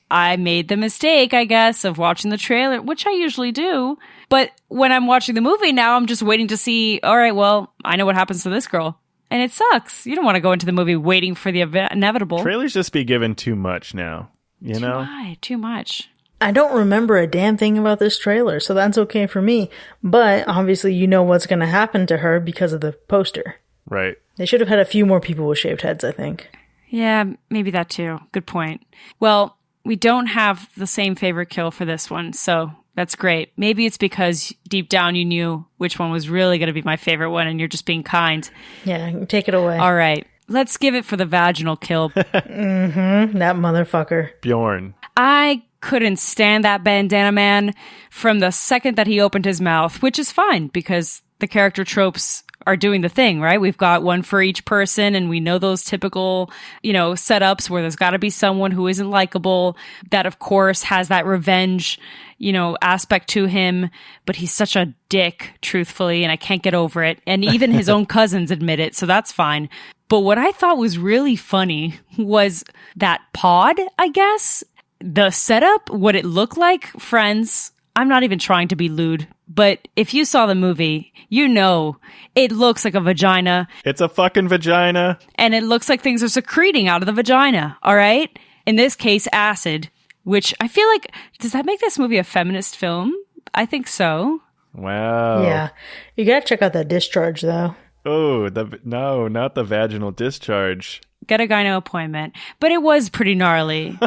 I made the mistake, I guess, of watching the trailer, which I usually do. But when I'm watching the movie now, I'm just waiting to see, all right, well, I know what happens to this girl. And it sucks. You don't want to go into the movie waiting for the inevitable. Trailers just be given too much now, you know? Too much. I don't remember a damn thing about this trailer, so that's okay for me. But obviously you know what's going to happen to her because of the poster. Right. They should have had a few more people with shaved heads, I think. Yeah, maybe that too. Good point. Well, we don't have the same favorite kill for this one, so that's great. Maybe it's because deep down you knew which one was really going to be my favorite one and you're just being kind. Yeah, take it away. All right. Let's give it for the vaginal kill. That motherfucker. Bjorn. I couldn't stand that bandana man from the second that he opened his mouth, which is fine because the character tropes are doing the thing, right? We've got one for each person and we know those typical, you know, setups where there's got to be someone who isn't likable that of course has that revenge, you know, aspect to him, but he's such a dick, truthfully, and I can't get over it. And even his own cousins admit it, so that's fine. But what I thought was really funny was that pod, I guess. The setup, what it looked like, friends, I'm not even trying to be lewd, but if you saw the movie, you know it looks like a vagina. It's a fucking vagina. And it looks like things are secreting out of the vagina, all right? In this case, acid, which I feel like, does that make this movie a feminist film? I think so. Wow. Yeah. You gotta check out that discharge, though. Oh, no, not the vaginal discharge. Get a gyno appointment. But it was pretty gnarly.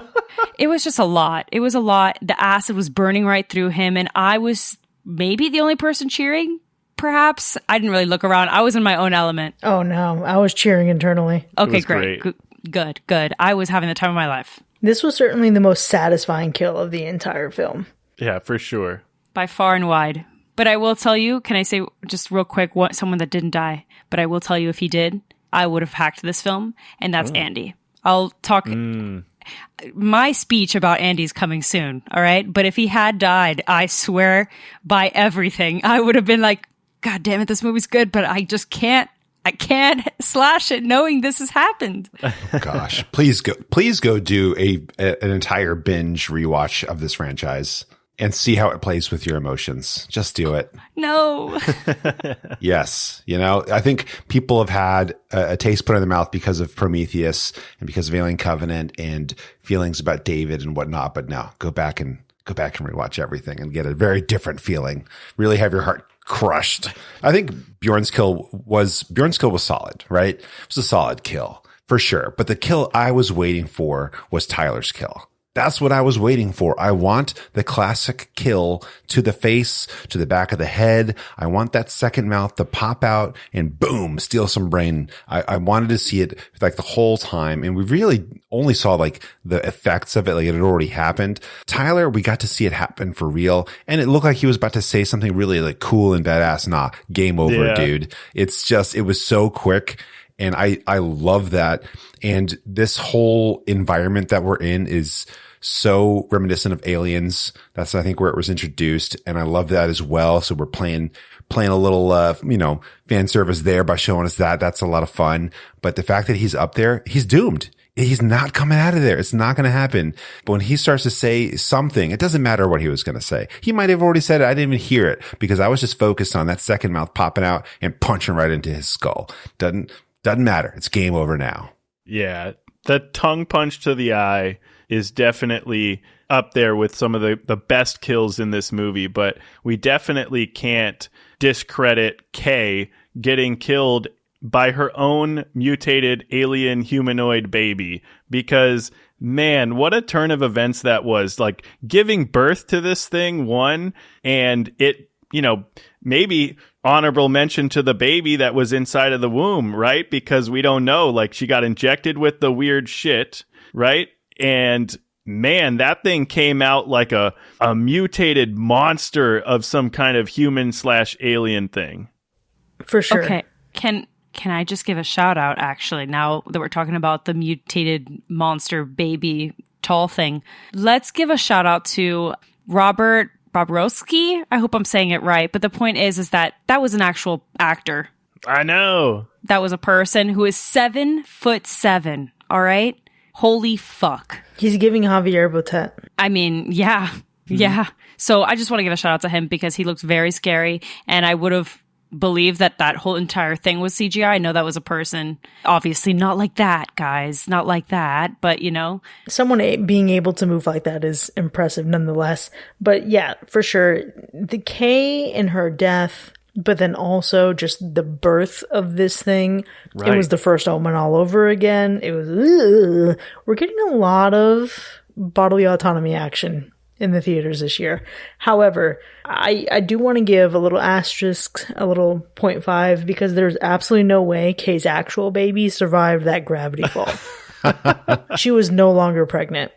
It was just a lot. It was a lot. The acid was burning right through him, and I was maybe the only person cheering, perhaps. I didn't really look around. I was in my own element. Oh, no. I was cheering internally. Okay, great. Good. I was having the time of my life. This was certainly the most satisfying kill of the entire film. Yeah, for sure. By far and wide. But I will tell you, can I say just real quick, someone that didn't die, but I will tell you if he did, I would have hacked this film, and that's Andy. I'll talk... My speech about Andy's coming soon, all right? But if he had died, I swear by everything, I would have been like, God damn it, this movie's good, but I just can't. I can't slash it knowing this has happened. Gosh, please go do an entire binge rewatch of this franchise and see how it plays with your emotions. Just do it. No. Yes. You know, I think people have had a taste put in their mouth because of Prometheus and because of Alien Covenant and feelings about David and whatnot. But no, go back and rewatch everything and get a very different feeling. Really have your heart crushed. I think Bjorn's kill was solid, right? It was a solid kill for sure. But the kill I was waiting for was Tyler's kill. That's what I was waiting for. I want the classic kill to the face, to the back of the head. I want that second mouth to pop out and boom, steal some brain. I wanted to see it like the whole time. And we really only saw like the effects of it. Like it had already happened. Tyler, we got to see it happen for real. And it looked like he was about to say something really like cool and badass. Nah, game over, dude. It was so quick. And I love that. And this whole environment that we're in is so reminiscent of Aliens. That's, I think, where it was introduced. And I love that as well. So we're playing a little, fan service there by showing us that. That's a lot of fun. But the fact that he's up there, he's doomed. He's not coming out of there. It's not going to happen. But when he starts to say something, it doesn't matter what he was going to say. He might have already said it. I didn't even hear it because I was just focused on that second mouth popping out and punching right into his skull. Doesn't matter. It's game over now. Yeah. The tongue punch to the eye is definitely up there with some of the best kills in this movie, but we definitely can't discredit Kay getting killed by her own mutated alien humanoid baby, because man, what a turn of events that was. Like, giving birth to this thing, one, and it, maybe honorable mention to the baby that was inside of the womb, right? Because we don't know, like, she got injected with the weird shit, right? And man, that thing came out like a mutated monster of some kind of human/alien thing. For sure. Okay. Can I just give a shout out, actually, now that we're talking about the mutated monster baby tall thing? Let's give a shout out to Robert Bobrowski. I hope I'm saying it right. But the point is that was an actual actor. I know. That was a person who is 7'7". All right. Holy fuck. He's giving Javier Botet. I mean, yeah. Yeah. So I just want to give a shout out to him because he looks very scary. And I would have believed that whole entire thing was CGI. I know that was a person. Obviously not like that, guys. Not like that. But, Someone being able to move like that is impressive nonetheless. But yeah, for sure. The K in her death, but then also just the birth of this thing. Right. It was the first Omen all over again. It was, we're getting a lot of bodily autonomy action in the theaters this year. However, I do want to give a little asterisk, a little 0.5, because there's absolutely no way Kay's actual baby survived that gravity fall. She was no longer pregnant.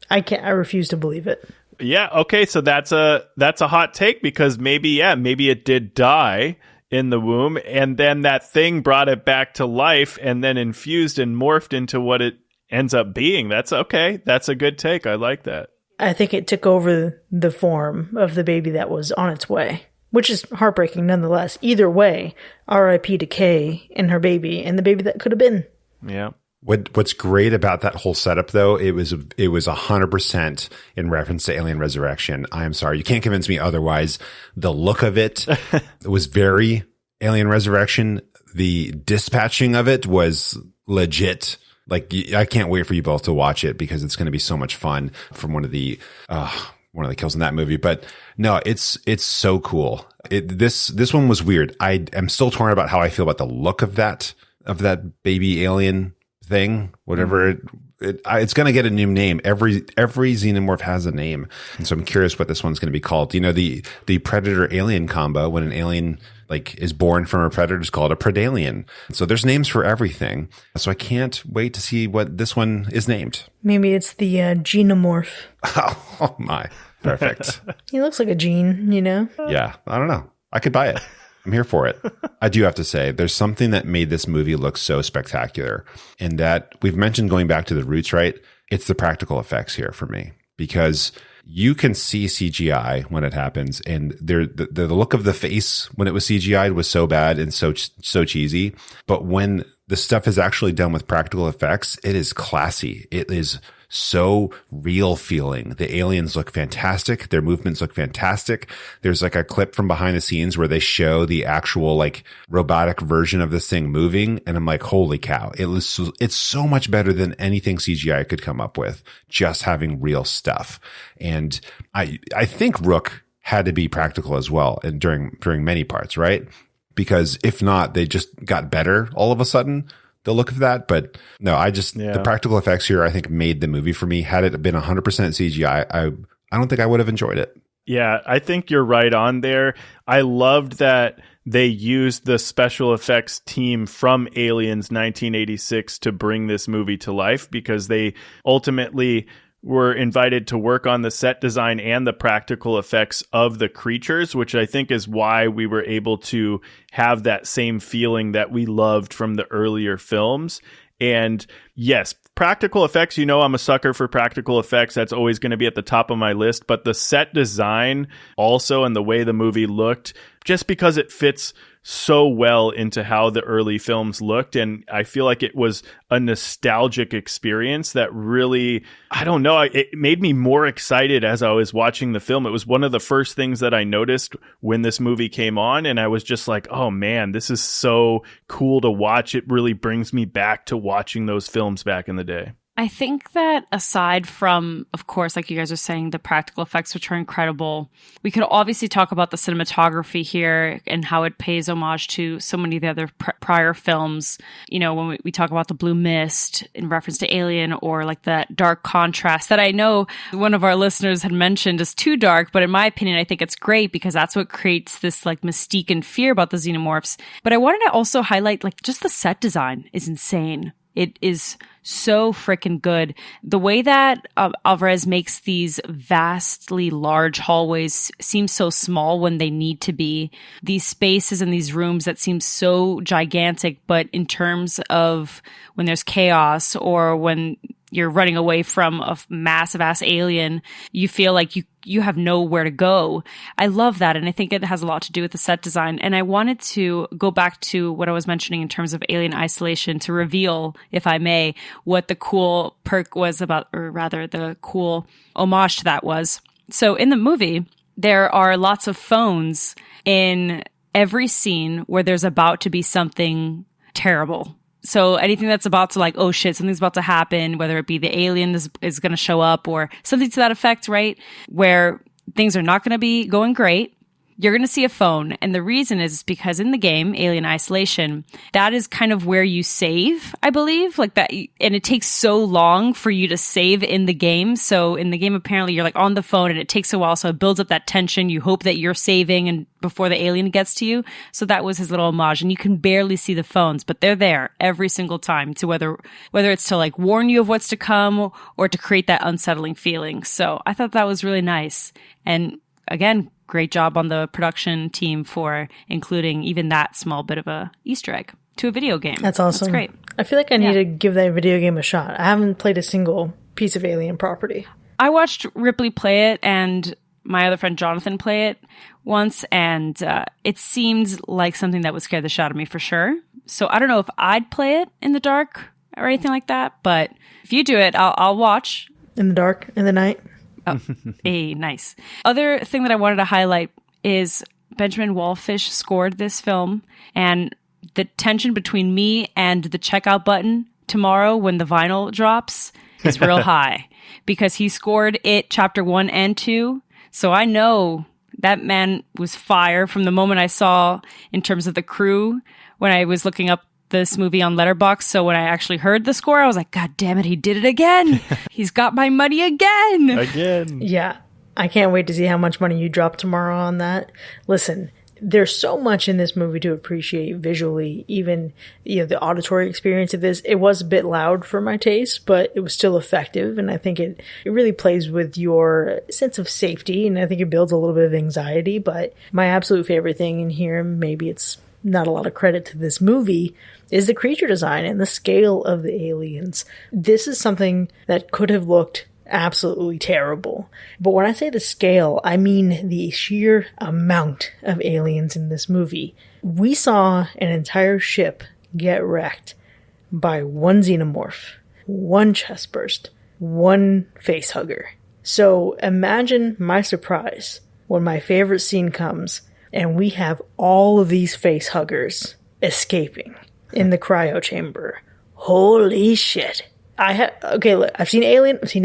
I refuse to believe it. Yeah, okay, so that's a hot take, because maybe it did die in the womb, and then that thing brought it back to life and then infused and morphed into what it ends up being. That's okay. That's a good take. I like that. I think it took over the form of the baby that was on its way, which is heartbreaking nonetheless. Either way, R.I.P. to Kay and her baby and the baby that could have been. Yeah. What's great about that whole setup, though, it was 100% in reference to Alien Resurrection. I'm sorry, you can't convince me otherwise. The look of it was very Alien Resurrection. The dispatching of it was legit. Like, I can't wait for you both to watch it because it's going to be so much fun from one of the kills in that movie. But no, it's so cool. This one was weird. I am still torn about how I feel about the look of that baby alien thing, whatever. It's going to get a new name. Every xenomorph has a name. And so I'm curious what this one's going to be called. The predator alien combo, when an alien is born from a predator, is called a predalien. So there's names for everything. So I can't wait to see what this one is named. Maybe it's the genomorph. Oh my. Perfect. He looks like a gene, Yeah. I don't know. I could buy it. I'm here for it. I do have to say, there's something that made this movie look so spectacular. And that we've mentioned going back to the roots, right? It's the practical effects here for me, because you can see CGI when it happens, and the look of the face when it was CGI'd was so bad and so cheesy. But when the stuff is actually done with practical effects, it is classy. It is so real feeling. The aliens look fantastic. Their movements look fantastic. There's a clip from behind the scenes where they show the actual robotic version of this thing moving. And I'm like, holy cow. It's so much better than anything CGI could come up with, just having real stuff. And I think Rook had to be practical as well, and during many parts, right? Because if not, they just got better all of a sudden, the look of that. But no, the practical effects here, I think, made the movie for me. Had it been 100% CGI, I don't think I would have enjoyed it. Yeah, I think you're right on there. I loved that they used the special effects team from Aliens 1986 to bring this movie to life, because they ultimately were invited to work on the set design and the practical effects of the creatures, which I think is why we were able to have that same feeling that we loved from the earlier films. And yes, practical effects, I'm a sucker for practical effects. That's always going to be at the top of my list. But the set design also, and the way the movie looked, just because it fits so well into how the early films looked. And I feel like it was a nostalgic experience that really, I don't know, it made me more excited as I was watching the film. It was one of the first things that I noticed when this movie came on. And I was just like, oh man, this is so cool to watch. It really brings me back to watching those films back in the day. I think that aside from, of course, like you guys are saying, the practical effects, which are incredible, we could obviously talk about the cinematography here and how it pays homage to so many of the other prior films. You know, when we talk about the blue mist in reference to Alien, or like that dark contrast that I know one of our listeners had mentioned is too dark, but in my opinion, I think it's great because that's what creates this like mystique and fear about the xenomorphs. But I wanted to also highlight like just the set design is insane. It is so freaking good. The way that Alvarez makes these vastly large hallways seem so small when they need to be. These spaces and these rooms that seem so gigantic, but in terms of when there's chaos or when you're running away from a massive ass alien, you feel like you have nowhere to go. I love that. And I think it has a lot to do with the set design. And I wanted to go back to what I was mentioning in terms of Alien Isolation to reveal, if I may, what the cool perk was about, or rather the cool homage to that was. So in the movie, there are lots of phones in every scene where there's about to be something terrible. So anything that's about to like, oh shit, something's about to happen, whether it be the alien is going to show up or something to that effect, right? Where things are not going to be going great. You're going to see a phone. And the reason is because in the game, Alien Isolation, that is kind of where you save, I believe, like that. And it takes so long for you to save in the game. So in the game, apparently you're like on the phone and it takes a while. So it builds up that tension. You hope that you're saving and before the alien gets to you. So that was his little homage. And you can barely see the phones, but they're there every single time to whether it's to like warn you of what's to come or to create that unsettling feeling. So I thought that was really nice. And again, great job on the production team for including even that small bit of a Easter egg to a video game. That's awesome. That's great. I feel like I need to give that video game a shot. I haven't played a single piece of Alien property. I watched Ripley play it and my other friend Jonathan play it once, and it seemed like something that would scare the shit out of me for sure. So I don't know if I'd play it in the dark or anything like that, but if you do it, I'll watch. In the dark, in the night. Oh, hey, nice. Other thing that I wanted to highlight is Benjamin Wallfish scored this film, and the tension between me and the checkout button tomorrow when the vinyl drops is real high because he scored it chapter 1 and 2. So I know that man was fire from the moment I saw in terms of the crew when I was looking up this movie on Letterboxd. So when I actually heard the score, I was like, God damn it, he did it again. He's got my money again. Yeah. I can't wait to see how much money you drop tomorrow on that. Listen, there's so much in this movie to appreciate visually, even the auditory experience of this. It was a bit loud for my taste, but it was still effective. And I think it really plays with your sense of safety. And I think it builds a little bit of anxiety. But my absolute favorite thing in here, maybe it's not a lot of credit to this movie, is the creature design and the scale of the aliens. This is something that could have looked absolutely terrible. But when I say the scale, I mean the sheer amount of aliens in this movie. We saw an entire ship get wrecked by one xenomorph, one chest burst, one face hugger. So imagine my surprise when my favorite scene comes and we have all of these face huggers escaping in the cryo chamber. Holy shit. Look, I've seen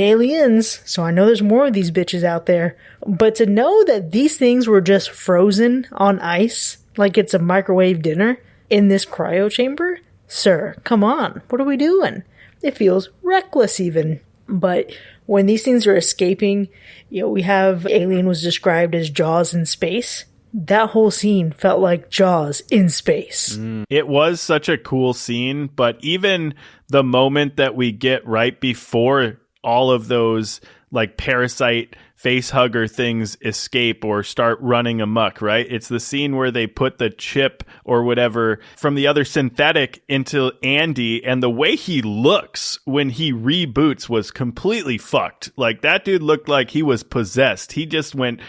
aliens, so I know there's more of these bitches out there. But to know that these things were just frozen on ice, like it's a microwave dinner, in this cryo chamber? Sir, come on, what are we doing? It feels reckless even. But when these things are escaping, we have Alien was described as Jaws in space. That whole scene felt like Jaws in space. It was such a cool scene, but even the moment that we get right before all of those like parasite face hugger things escape or start running amok, right? It's the scene where they put the chip or whatever from the other synthetic into Andy, and the way he looks when he reboots was completely fucked. Like that dude looked like he was possessed. He just went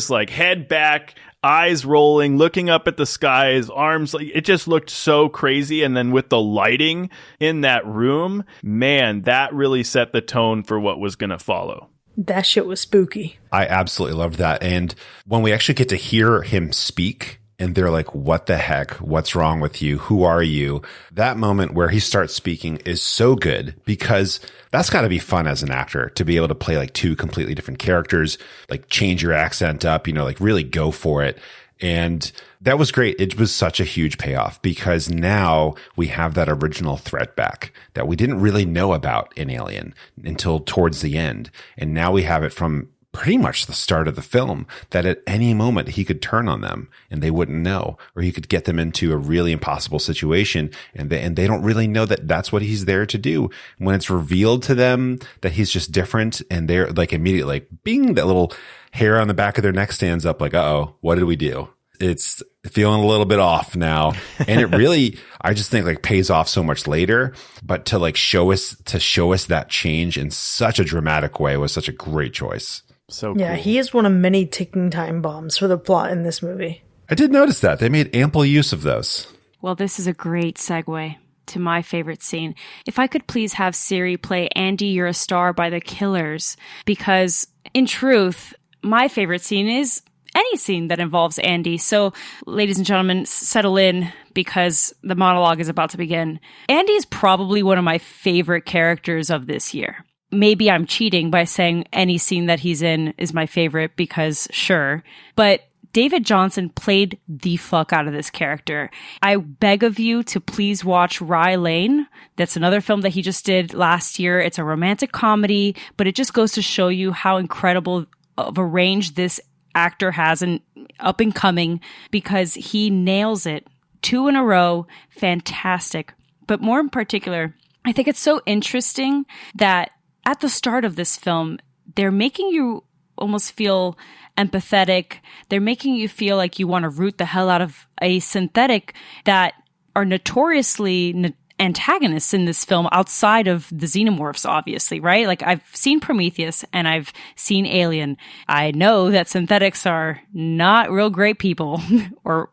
like head back, eyes rolling, looking up at the sky, his arms, like it just looked so crazy. And then with the lighting in that room, man, that really set the tone for what was going to follow. That shit was spooky. I absolutely loved that. And when we actually get to hear him speak, and they're like, what the heck? What's wrong with you? Who are you? That moment where he starts speaking is so good, because that's got to be fun as an actor to be able to play like two completely different characters, like change your accent up, like really go for it. And that was great. It was such a huge payoff, because now we have that original threat back that we didn't really know about in Alien until towards the end. And now we have it from pretty much the start of the film, that at any moment he could turn on them and they wouldn't know, or he could get them into a really impossible situation, and they don't really know that that's what he's there to do. When it's revealed to them that he's just different, and they're like immediately like, bing, that little hair on the back of their neck stands up like, uh-oh, what did we do? It's feeling a little bit off now. And it really, I just think like pays off so much later, but to like show us that change in such a dramatic way was such a great choice. So yeah, cool. he is one of many ticking time bombs for the plot in this movie. I did notice that. They made ample use of those. Well, this is a great segue to my favorite scene. If I could please have Siri play Andy, You're a Star by The Killers, because in truth, my favorite scene is any scene that involves Andy. So, ladies and gentlemen, settle in, because the monologue is about to begin. Andy is probably one of my favorite characters of this year. Maybe I'm cheating by saying any scene that he's in is my favorite, because sure. But David Johnson played the fuck out of this character. I beg of you to please watch Rye Lane. That's another film that he just did last year. It's a romantic comedy, but it just goes to show you how incredible of a range this actor has and up and coming, because he nails it. 2 in a row. Fantastic. But more in particular, I think it's so interesting that at the start of this film, they're making you almost feel empathetic. They're making you feel like you want to root the hell out of a synthetic that are notoriously antagonists in this film outside of the xenomorphs, obviously, right? Like, I've seen Prometheus and I've seen Alien. I know that synthetics are not real great people or,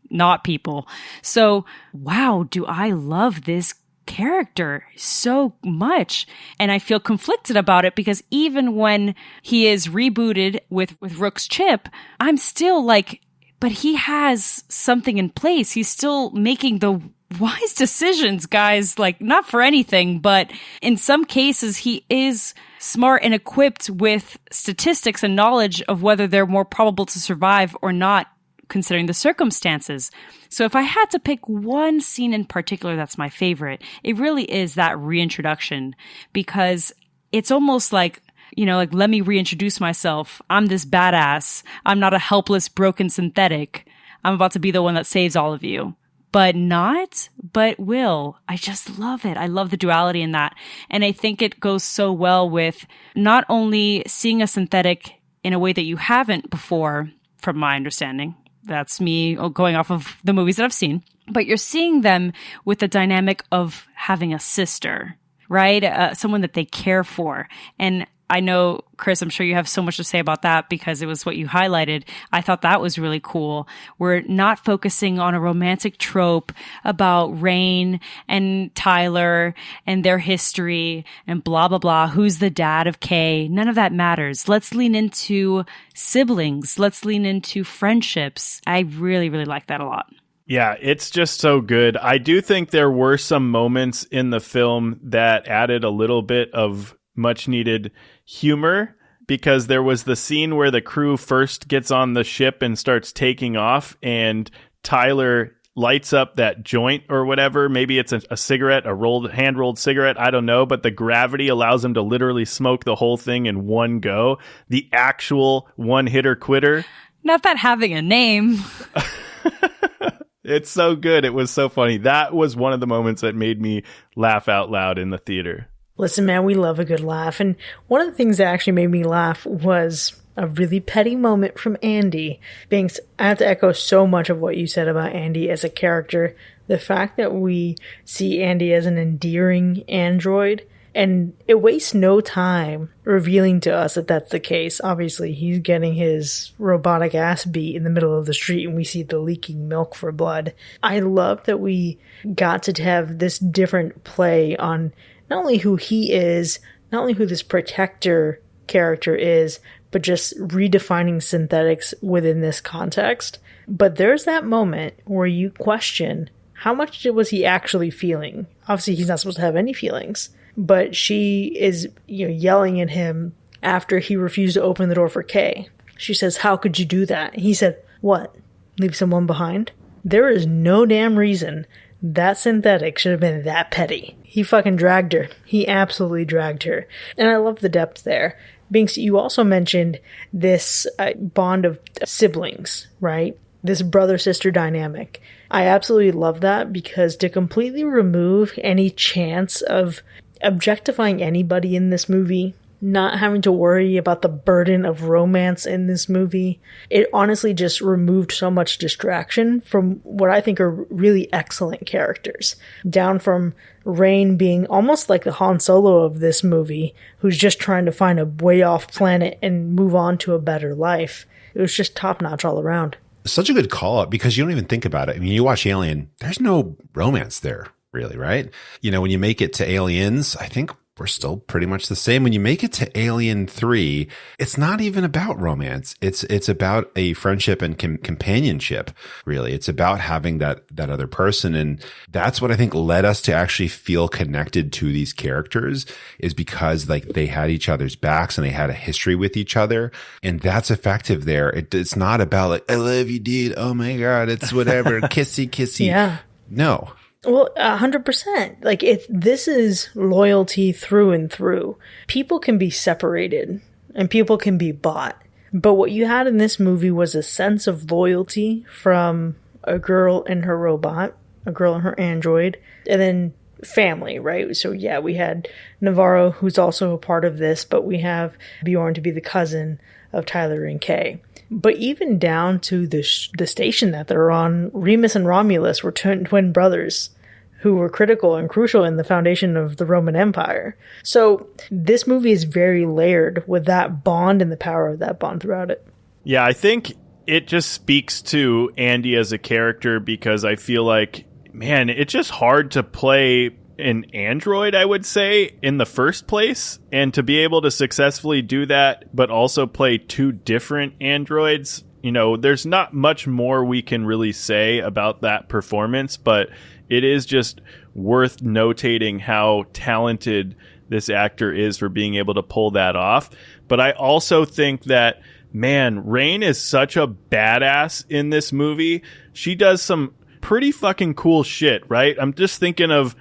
not people. So, wow, do I love this character so much. And I feel conflicted about it, because even when he is rebooted with Rook's chip, I'm still like, but he has something in place. He's still making the wise decisions, guys, like not for anything, but in some cases he is smart and equipped with statistics and knowledge of whether they're more probable to survive or not, considering the circumstances. So if I had to pick one scene in particular that's my favorite, it really is that reintroduction, because it's almost like, like, let me reintroduce myself. I'm this badass. I'm not a helpless, broken synthetic. I'm about to be the one that saves all of you. But will. I just love it. I love the duality in that. And I think it goes so well with not only seeing a synthetic in a way that you haven't before, from my understanding. That's me going off of the movies that I've seen. But you're seeing them with the dynamic of having a sister, right? Someone that they care for. And I know, Chris, I'm sure you have so much to say about that, because it was what you highlighted. I thought that was really cool. We're not focusing on a romantic trope about Rain and Tyler and their history and blah, blah, blah. Who's the dad of Kay? None of that matters. Let's lean into siblings. Let's lean into friendships. I really, really like that a lot. Yeah, it's just so good. I do think there were some moments in the film that added a little bit of much needed humor, because there was the scene where the crew first gets on the ship and starts taking off, and Tyler lights up that joint or whatever. Maybe it's a cigarette, hand-rolled cigarette. I don't know, but the gravity allows him to literally smoke the whole thing in one go. The actual one-hitter quitter. Not that having a name. It's so good. It was so funny. That was one of the moments that made me laugh out loud in the theater. Listen, man, we love a good laugh. And one of the things that actually made me laugh was a really petty moment from Andy. I have to echo so much of what you said about Andy as a character. The fact that we see Andy as an endearing android And it wastes no time revealing to us that that's the case. Obviously, he's getting his robotic ass beat in the middle of the street and we see the leaking milk for blood. I love that we got to have this different play on not only who he is, not only who this protector character is, but just redefining synthetics within this context. But there's that moment where you question, how much was he actually feeling? Obviously, he's not supposed to have any feelings. But she is, yelling at him after he refused to open the door for Kay. She says, "How could you do that?" He said, "What? Leave someone behind?" There is no damn reason that synthetic should have been that petty. He fucking dragged her. He absolutely dragged her. And I love the depth there. Binks, you also mentioned this bond of siblings, right? This brother-sister dynamic. I absolutely love that because to completely remove any chance of objectifying anybody in this movie, not having to worry about the burden of romance in this movie, it honestly just removed so much distraction from what I think are really excellent characters. Down from Rain being almost like the Han Solo of this movie, who's just trying to find a way off planet and move on to a better life. It was just top notch all around. Such a good call out because you don't even think about it. I mean, you watch Alien, there's no romance there. Really, right? When you make it to Aliens, I think we're still pretty much the same. When you make it to Alien 3, it's not even about romance. It's about a friendship and companionship, really. It's about having that other person. And that's what I think led us to actually feel connected to these characters, is because like they had each other's backs and they had a history with each other. And that's effective there. It's not about like, "I love you, dude. Oh my God, it's whatever. Kissy, kissy." Yeah. No. Well, 100%. Like, this is loyalty through and through. People can be separated and people can be bought. But what you had in this movie was a sense of loyalty from a girl and her robot, a girl and her android, and then family, right? So yeah, we had Navarro, who's also a part of this, but we have Bjorn to be the cousin of Tyler and Kay. But even down to the station that they're on, Remus and Romulus were twin brothers who were critical and crucial in the foundation of the Roman Empire. So this movie is very layered with that bond and the power of that bond throughout it. Yeah, I think it just speaks to Andy as a character because I feel like, man, it's just hard to play an android, I would say, in the first place. And to be able to successfully do that, but also play two different androids, there's not much more we can really say about that performance, but it is just worth notating how talented this actor is for being able to pull that off. But I also think that, man, Rain is such a badass in this movie. She does some pretty fucking cool shit, right? I'm just thinking of,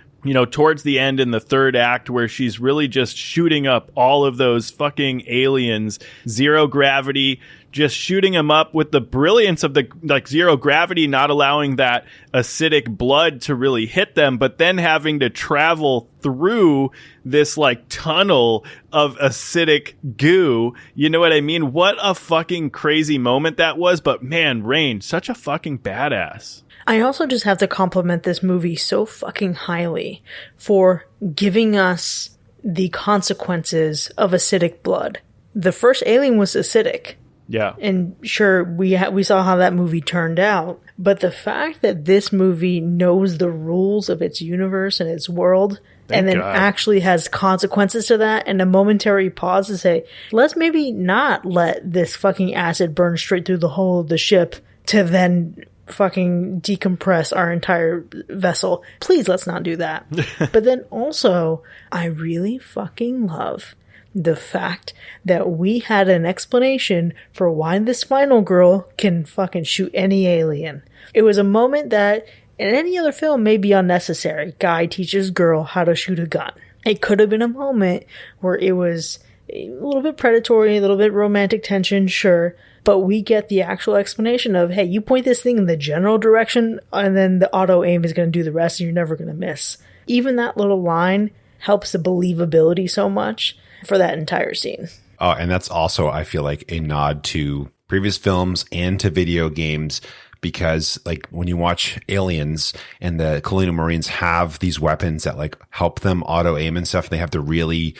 towards the end in the third act where she's really just shooting up all of those fucking aliens, zero gravity, just shooting them up with the brilliance of the zero gravity, not allowing that acidic blood to really hit them, but then having to travel through this tunnel of acidic goo. You know what I mean? What a fucking crazy moment that was. But man, Rain, such a fucking badass. I also just have to compliment this movie so fucking highly for giving us the consequences of acidic blood. The first Alien was acidic. Yeah. And sure, we saw how that movie turned out. But the fact that this movie knows the rules of its universe and its world, and then actually has consequences to that, and a momentary pause to say, let's maybe not let this fucking acid burn straight through the hull of the ship to then fucking decompress our entire vessel. Please, let's not do that. But then also, I really fucking love the fact that we had an explanation for why this final girl can fucking shoot any alien. It was a moment that in any other film may be unnecessary. Guy teaches girl how to shoot a gun. It could have been a moment where it was a little bit predatory, a little bit romantic tension, sure, but we get the actual explanation of, hey, you point this thing in the general direction and then the auto aim is going to do the rest and you're never going to miss. Even that little line helps the believability so much for that entire scene. Oh, and that's also, I feel like, a nod to previous films and to video games, because like when you watch Aliens and the Colonial Marines have these weapons that like help them auto aim and stuff, they have the really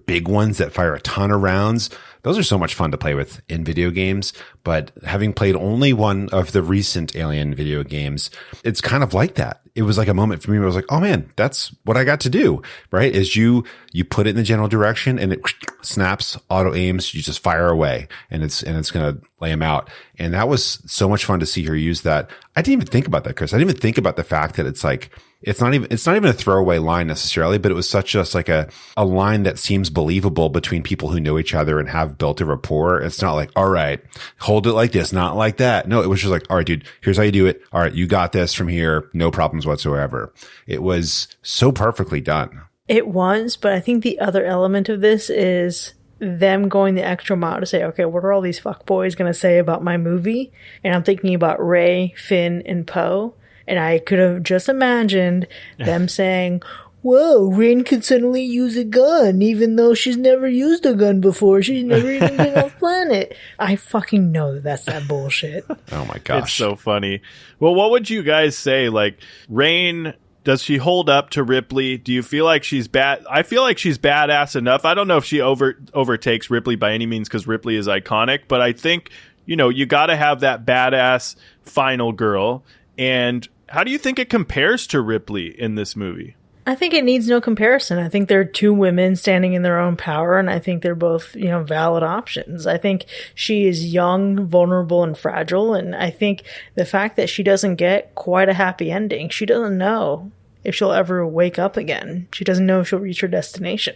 big ones that fire a ton of rounds. Those are so much fun to play with in video games. But having played only one of the recent Alien video games, it's kind of like that. It was like a moment for me where I was like, oh man, that's what I got to do, right? Is you put it in the general direction and it snaps, auto aims, you just fire away and it's going to lay them out. And that was so much fun to see her use that. I didn't even think about that, Chris. I didn't even think about the fact that it's like, it's not even a throwaway line necessarily, but it was such just like a line that seems believable between people who know each other and have built a rapport. It's not like, all right, hold it like this, not like that. No, it was just like, all right, dude, here's how you do it. All right, you got this from here. No problems whatsoever. It was so perfectly done. It was, but I think the other element of this is them going the extra mile to say, okay, what are all these fuckboys going to say about my movie? And I'm thinking about Ray, Finn, and Poe. And I could have just imagined them saying, whoa, Rain could suddenly use a gun, even though she's never used a gun before. She's never even been off planet. I fucking know that's that bullshit. Oh my gosh. It's so funny. Well, what would you guys say? Like, Rain, does she hold up to Ripley? Do you feel like she's bad? I feel like she's badass enough. I don't know if she overtakes Ripley by any means because Ripley is iconic, but I think, you got to have that badass final girl. And how do you think it compares to Ripley in this movie? I think it needs no comparison. I think they're two women standing in their own power, and I think they're both, valid options. I think she is young, vulnerable, and fragile, and I think the fact that she doesn't get quite a happy ending, she doesn't know if she'll ever wake up again. She doesn't know if she'll reach her destination.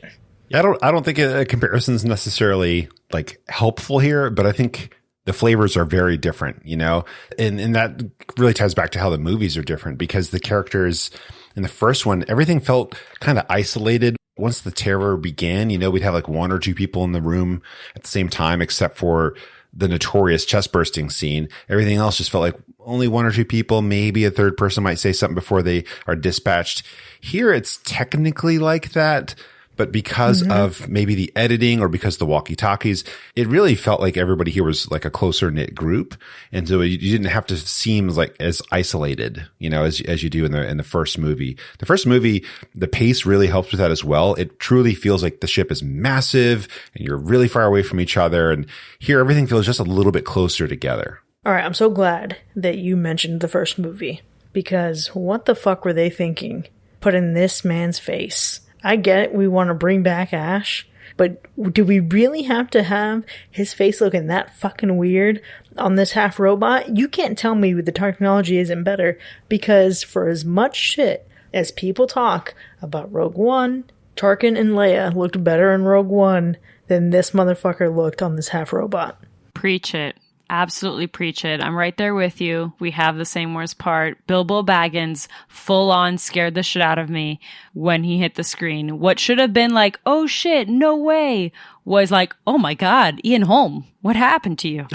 Yeah, I don't think a comparison is necessarily like helpful here, but I think the flavors are very different, and that really ties back to how the movies are different, because the characters in the first one, everything felt kind of isolated. Once the terror began, we'd have like one or two people in the room at the same time, except for the notorious chest bursting scene. Everything else just felt like only one or two people, maybe a third person might say something before they are dispatched. Here, it's technically like that. But because of maybe the editing or because of the walkie-talkies, it really felt like everybody here was like a closer knit group. And so you didn't have to seem like as isolated, as you do in the first movie. The first movie, the pace really helps with that as well. It truly feels like the ship is massive and you're really far away from each other. And here everything feels just a little bit closer together. All right. I'm so glad that you mentioned the first movie, because what the fuck were they thinking? Putting this man's face. I get it, we want to bring back Ash, but do we really have to have his face looking that fucking weird on this half robot? You can't tell me the technology isn't better, because for as much shit as people talk about Rogue One, Tarkin and Leia looked better in Rogue One than this motherfucker looked on this half robot. Preach it. Absolutely preach it. I'm right there with you. We have the same worst part. Bilbo Baggins full on scared the shit out of me when he hit the screen. What should have been like, oh shit, no way, was like, oh my God, Ian Holm, what happened to you?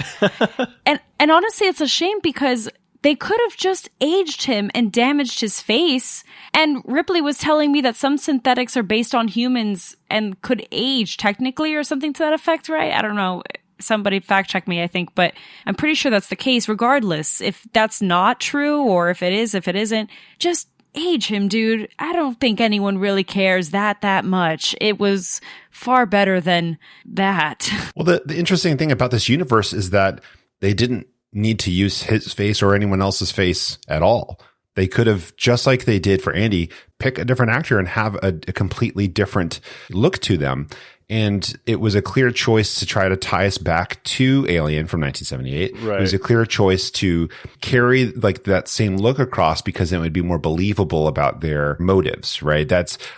and honestly, it's a shame because they could have just aged him and damaged his face. And Ripley was telling me that some synthetics are based on humans and could age technically or something to that effect, right? I don't know. Somebody fact check me, I think, but I'm pretty sure that's the case. Regardless, if that's not true or if it is, if it isn't, just age him, dude. I don't think anyone really cares that much. It was far better than that. Well, the interesting thing about this universe is that they didn't need to use his face or anyone else's face at all. They could have, just like they did for Andy, pick a different actor and have a completely different look to them. And it was a clear choice to try to tie us back to Alien from 1978. Right. It was a clear choice to carry like that same look across because it would be more believable about their motives, right?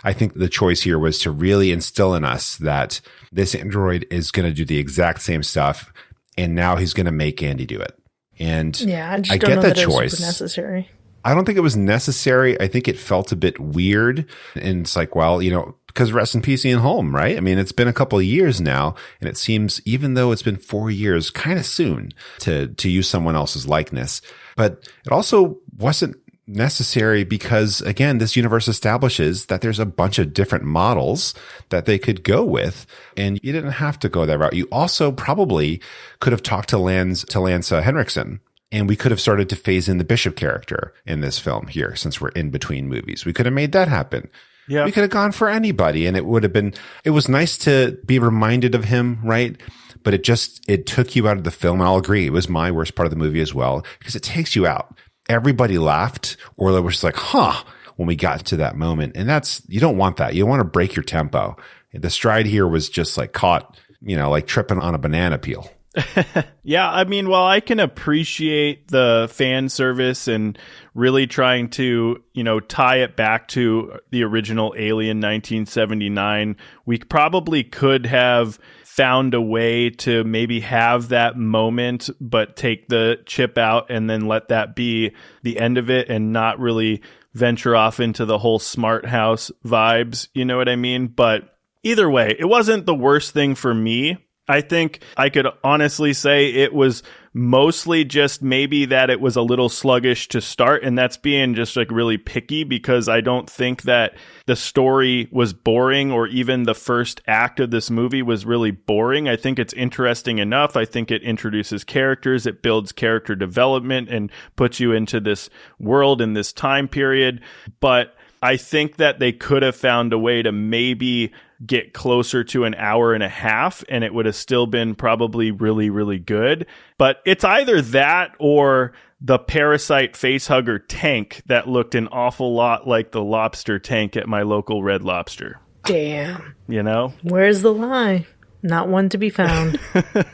I think the choice here was to really instill in us that this android is going to do the exact same stuff. And now he's going to make Andy do it. And yeah, I just I don't get know that that choice. It was necessary. I don't think it was necessary. I think it felt a bit weird. And it's like, well, because rest in peace, Ian Holm, right? I mean, it's been a couple of years now, and it seems, even though it's been 4 years, kind of soon to use someone else's likeness. But it also wasn't necessary because, again, this universe establishes that there's a bunch of different models that they could go with, and you didn't have to go that route. You also probably could have talked to Lance Henriksen, and we could have started to phase in the Bishop character in this film here, since we're in between movies. We could have made that happen. Yeah. We could have gone for anybody, and it was nice to be reminded of him, right? But it took you out of the film. And I'll agree, it was my worst part of the movie as well, because it takes you out. Everybody laughed, or they were just like, when we got to that moment. And you don't want that. You want to break your tempo. The stride here was just like caught, like tripping on a banana peel. Yeah, I mean, while I can appreciate the fan service and really trying to, tie it back to the original Alien 1979, we probably could have found a way to maybe have that moment, but take the chip out and then let that be the end of it and not really venture off into the whole smart house vibes. You know what I mean? But either way, it wasn't the worst thing for me. I think I could honestly say it was mostly just maybe that it was a little sluggish to start, and that's being just like really picky, because I don't think that the story was boring, or even the first act of this movie was really boring. I think it's interesting enough. I think it introduces characters, it builds character development and puts you into this world in this time period. But I think that they could have found a way to maybe get closer to an hour and a half, and it would have still been probably really, really good. But it's either that or the Parasite facehugger tank that looked an awful lot like the lobster tank at my local Red Lobster. Damn. Where's the lie? Not one to be found.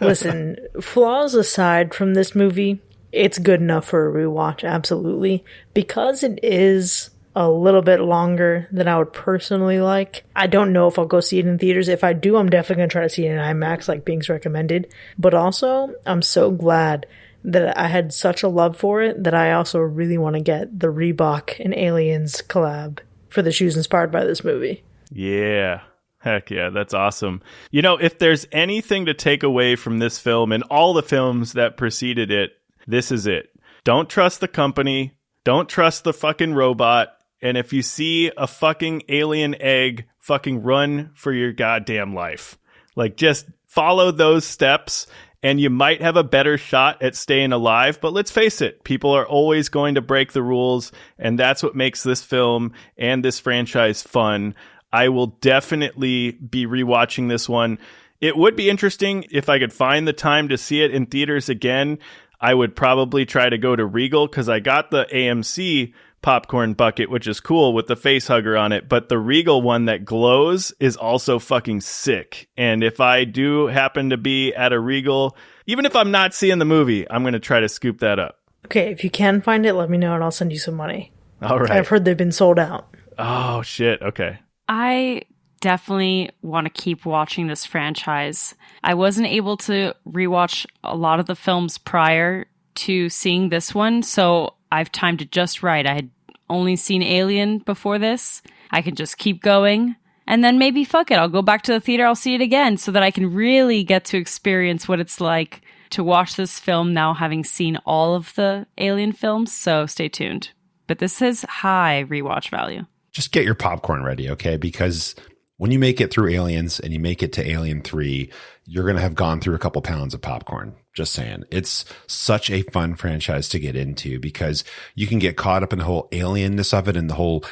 Listen, flaws aside from this movie, it's good enough for a rewatch, absolutely. Because it is a little bit longer than I would personally like. I don't know if I'll go see it in theaters. If I do, I'm definitely going to try to see it in IMAX like Binks recommended. But also, I'm so glad that I had such a love for it that I also really want to get the Reebok and Aliens collab for the shoes inspired by this movie. Yeah. Heck yeah, that's awesome. If there's anything to take away from this film and all the films that preceded it, this is it. Don't trust the company. Don't trust the fucking robot. And if you see a fucking alien egg, fucking run for your goddamn life. Like, just follow those steps and you might have a better shot at staying alive. But let's face it, people are always going to break the rules. And that's what makes this film and this franchise fun. I will definitely be rewatching this one. It would be interesting if I could find the time to see it in theaters again. I would probably try to go to Regal, because I got the AMC popcorn bucket, which is cool with the face hugger on it, but the Regal one that glows is also fucking sick. And if I do happen to be at a Regal, even if I'm not seeing the movie, I'm going to try to scoop that up. Okay, if you can find it, let me know and I'll send you some money. All right. I've heard they've been sold out. Oh, shit. Okay. I definitely want to keep watching this franchise. I wasn't able to rewatch a lot of the films prior to seeing this one, so I've timed it just right. I had only seen Alien before this. I can just keep going. And then maybe, fuck it, I'll go back to the theater, I'll see it again, so that I can really get to experience what it's like to watch this film now, having seen all of the Alien films. So stay tuned. But this has high rewatch value. Just get your popcorn ready, okay? Because when you make it through Aliens and you make it to Alien 3, you're going to have gone through a couple pounds of popcorn. Just saying. It's such a fun franchise to get into, because you can get caught up in the whole alienness of it and the whole,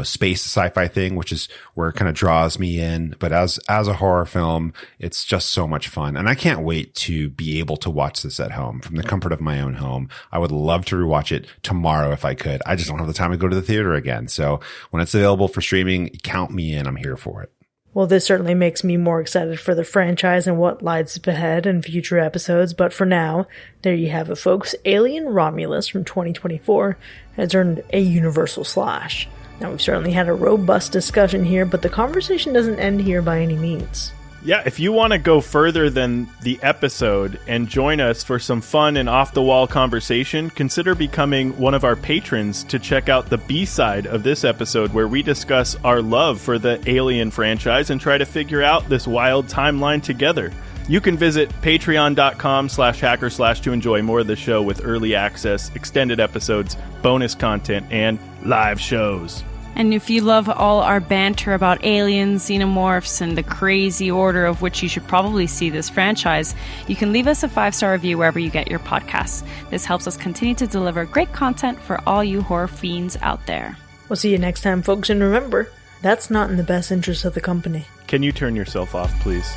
space sci-fi thing, which is where it kind of draws me in. But as a horror film, it's just so much fun. And I can't wait to be able to watch this at home from the comfort of my own home. I would love to rewatch it tomorrow if I could. I just don't have the time to go to the theater again. So when it's available for streaming, count me in. I'm here for it. Well, this certainly makes me more excited for the franchise and what lies up ahead in future episodes, but for now, there you have it, folks. Alien Romulus from 2024 has earned a universal slash. Now, we've certainly had a robust discussion here, but the conversation doesn't end here by any means. Yeah, if you want to go further than the episode and join us for some fun and off-the-wall conversation, consider becoming one of our patrons to check out the B-side of this episode, where we discuss our love for the Alien franchise and try to figure out this wild timeline together. You can visit patreon.com/hacker/ to enjoy more of the show with early access, extended episodes, bonus content, and live shows. And if you love all our banter about aliens, xenomorphs, and the crazy order of which you should probably see this franchise, you can leave us a 5-star review wherever you get your podcasts. This helps us continue to deliver great content for all you horror fiends out there. We'll see you next time, folks, and remember, that's not in the best interest of the company. Can you turn yourself off, please?